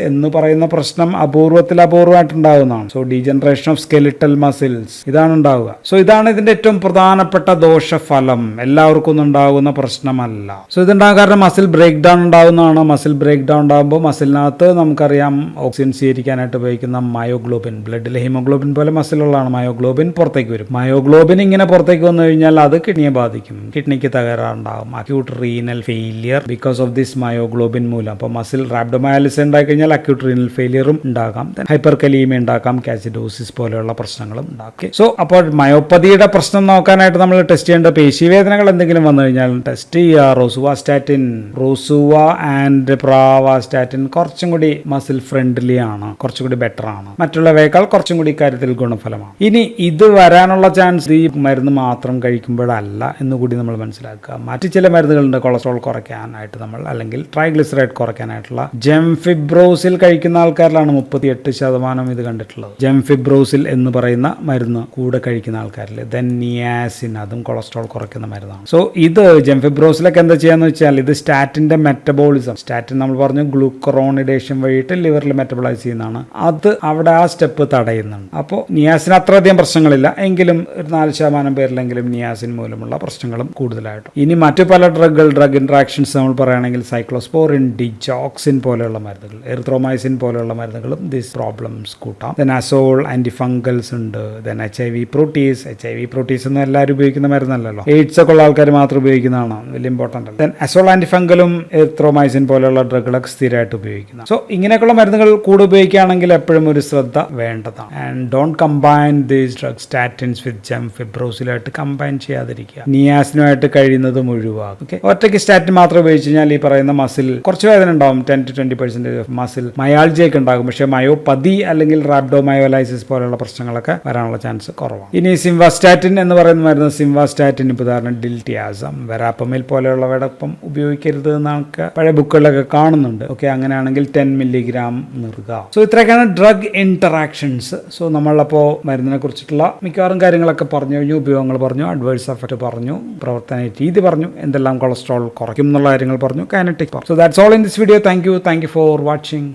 എന്ന് പറയുന്ന പ്രശ്നം അപൂർവമായിട്ടുണ്ടാകുന്നതാണ്. So degeneration of skeletal muscles ഇതാണ് ഉണ്ടാവുക. സോ ഇതാണ് ഇതിന്റെ ഏറ്റവും പ്രധാനപ്പെട്ട ദോഷഫലം. എല്ലാവർക്കും ഒന്നും ഉണ്ടാകുന്ന പ്രശ്നമല്ല. സോ ഇതുണ്ടാകും കാരണം മസിൽ ബ്രേക്ക് ഡൗൺ ഉണ്ടാകുന്നതാണ്. മസിൽ ബ്രേക്ക് ഡൗൺ ഉണ്ടാകുമ്പോൾ മസിലിനകത്ത് നമുക്കറിയാം ഓക്സിജൻ സ്വീകരിക്കാനായിട്ട് ഉപയോഗിക്കുന്ന മയോഗ്ലോബിൻ, ബ്ലഡിലെ ഹീമോഗ്ലോബിൻ പോലെ മസിലുള്ളതാണ്, മയോഗ്ലോബിൻ പുറത്തേക്ക് വരും. മയോഗ്ലോബിൻ ഇങ്ങനെ പുറത്തേക്ക് വന്നു കഴിഞ്ഞാൽ അത് കിഡ്നിയെ ബാധിക്കും, കിഡ്നിക്ക് തകരാറുണ്ടാകും, acute renal failure because of this myoglobin മൂലം. അപ്പോൾ മസിൽ റാബ്ഡോമയാലിസിസ് ഉണ്ടായി കഴിഞ്ഞാൽ അക്യൂട്ട് റീനൽ ഫെയിലിയറും ഉണ്ടാകാം, ഹൈപ്പർകലീമിയ ഉണ്ടാക്കാം, കാസിഡോസിസ് പോലെയുള്ള പ്രശ്നങ്ങളും ഉണ്ടാക്കും. സോ അപ്പോൾ മയോപ്പതിയുടെ പ്രശ്നം നോക്കാനായിട്ട് നമ്മൾ ടെസ്റ്റ് ചെയ്യേണ്ട പേശിവേദനകൾ എന്തെങ്കിലും വന്നു കഴിഞ്ഞാൽ ടെസ്റ്റ് ചെയ്യുക റോസുവ ആൻഡ് പ്രാവാസ്റ്റാറ്റിൻ കുറച്ചും കൂടി മസിൽ ഫ്രണ്ട്ലി ആണ്, കുറച്ചും കൂടി ബെറ്റർ ആണ്, മറ്റുള്ളവയേക്കാൾ കുറച്ചും കൂടി കാര്യത്തിൽ ഗുണഫലമാണ്. ഇനി ഇത് വരാനുള്ള ചാൻസ് ഈ മരുന്ന് മാത്രം കഴിക്കുമ്പോഴല്ല എന്നുകൂടി നമ്മൾ മനസ്സിലാക്കുക. മറ്റു ചില മരുന്നുകളുണ്ട് കൊളസ്ട്രോൾ കുറയ്ക്കാനായിട്ട് നമ്മൾ അല്ലെങ്കിൽ ട്രൈഗ്ലിസറൈഡ് കുറയ്ക്കാനായിട്ടുള്ള. ജെംഫിബ്രോസിൽ കഴിക്കുന്ന ആൾക്കാരിലാണ് 38% ഇത് കണ്ടിട്ടുള്ളത്. ജെംഫിബ്രോസിൽ എന്ന് പറയുന്ന മരുന്ന് കൂടെ കഴിക്കുന്ന ആൾക്കാരിൽ. ദെൻ നിയാസിൻ, അതും കൊളസ്ട്രോൾ കുറയ്ക്കുന്ന മരുന്നാണ്. സോ ഇത് ജെംഫിബ്രോസിലൊക്കെ എന്താ ചെയ്യാന്ന് വെച്ചാൽ ഇത് സ്റ്റാറ്റിന്റെ മെറ്റബോളിസം, സ്റ്റാറ്റിൻ നമ്മൾ പറഞ്ഞു ഗ്ലൂക്കറോണിഡേഷൻ വഴിയിട്ട് ലിവറിൽ മെറ്റബോളൈസ് ചെയ്യുന്നതാണ്, അത് അവിടെ ആ സ്റ്റെപ്പ് തടയുന്നുണ്ട്. അപ്പോൾ നിയാസിന് അത്രയധികം പ്രശ്നങ്ങളില്ല, എങ്കിലും ഒരു 4% പേരിലെങ്കിലും നിയാസിൻ മൂലമുള്ള പ്രശ്നങ്ങളും കൂടുതലായിട്ടും. ഇനി മറ്റു പല ഡ്രഗ് ഇന്ററാക്ഷൻസ് നമ്മൾ പറയുകയാണെങ്കിൽ സൈക്ലോസ്പോറിൻ, ഡിജോക്സിൻ പോലെയുള്ള മരുന്നുകൾ, എറിത്രോമൈസിൻ പോലെയുള്ള മരുന്നുകളും ദിസ് പ്രോബ്ലംസ് കൂട്ടാം. ദെൻ അസോൾ ആന്റിഫംഗൽസ് ഉണ്ട്. ദെൻ HIV പ്രോട്ടീസ് ഒന്നും എല്ലാവരും ഉപയോഗിക്കുന്ന മരുന്നല്ലല്ലോ, എയ്ഡ്സ് ഒക്കെ ഉള്ള ആൾക്കാർ മാത്രം ഉപയോഗിക്കുന്നതാണ്, വലിയ ഇമ്പോർട്ടൻ്റ് അല്ല. ദെൻ അസോൾ ആന്റിഫംഗലും എറിത്രോമൈസിൻ പോലെയുള്ള ഡ്രഗുകളൊക്കെ സ്ഥിരമായിട്ട് ഉപയോഗിക്കുന്ന. സോ ഇങ്ങനെയൊക്കെയുള്ള മരുന്നുകൾ കൂടെ ഉപയോഗിക്കുകയാണെങ്കിൽ എപ്പോഴും ഒരു ശ്രദ്ധ വേണ്ടതാണ്. And don't combine these drug statins with ജെംഫിബ്രോസിലായിട്ട് കമ്പൈൻ ചെയ്യാതിരിക്കുക. നിയാസിനുമായിട്ട് കഴിയുന്നതും ഒഴിവാക്കും. ഓക്കെ, ഒറ്റയ്ക്ക് സ്റ്റാറ്റിൻ മാത്രം ഉപയോഗിച്ച് കഴിഞ്ഞാൽ ഈ പറയുന്ന മസിൽ കുറച്ച് വേദന ഉണ്ടാവും, 10-20% മസിൽ മയാൾജിയൊക്കെ ഉണ്ടാകും. പക്ഷേ മയോപതി അല്ലെങ്കിൽ റാബ്ഡോമയോലൈസിസ് പോലെയുള്ള പ്രശ്നങ്ങളൊക്കെ വരാനുള്ള ചാൻസ് കുറവാണ്. ഇനി സിംവാസ്റ്റാറ്റിൻ എന്ന് പറയുന്ന മരുന്ന്, സിംവാസ്റ്റാറ്റിൻ ഉദാഹരണം ഡിൽറ്റിയാസം, വെറാപ്പമിൽ പോലെയുള്ളവയുടെ ഒപ്പം ഉപയോഗിക്കരുത് എന്നൊക്കെ പഴയ ബുക്കുകളിലൊക്കെ കാണുന്നുണ്ട്. ഓക്കെ, അങ്ങനെയാണെങ്കിൽ 10 milligram നിർത്തുക. സോ ഇത്രയൊക്കെയാണ് ഡ്രഗ് ഇന്ററാക്ഷൻസ്. സോ നമ്മളപ്പോൾ മരുന്നിനെ കുറിച്ചിട്ടുള്ള മിക്കവാറും കാര്യങ്ങളൊക്കെ പറഞ്ഞു കഴിഞ്ഞു, ഉപയോഗങ്ങൾ പറഞ്ഞു, അഡ്വേഴ്സ് എഫക്റ്റ് പറഞ്ഞു, പ്രവർത്തന രീതി പറഞ്ഞു, എന്തെല്ലാം കൊളസ്ട്രോൾ കുറയ്ക്കും എന്നുള്ള കാര്യങ്ങൾ പറഞ്ഞു, കൈനറ്റിക് പറഞ്ഞു. So that's all in this video. Thank you for watching.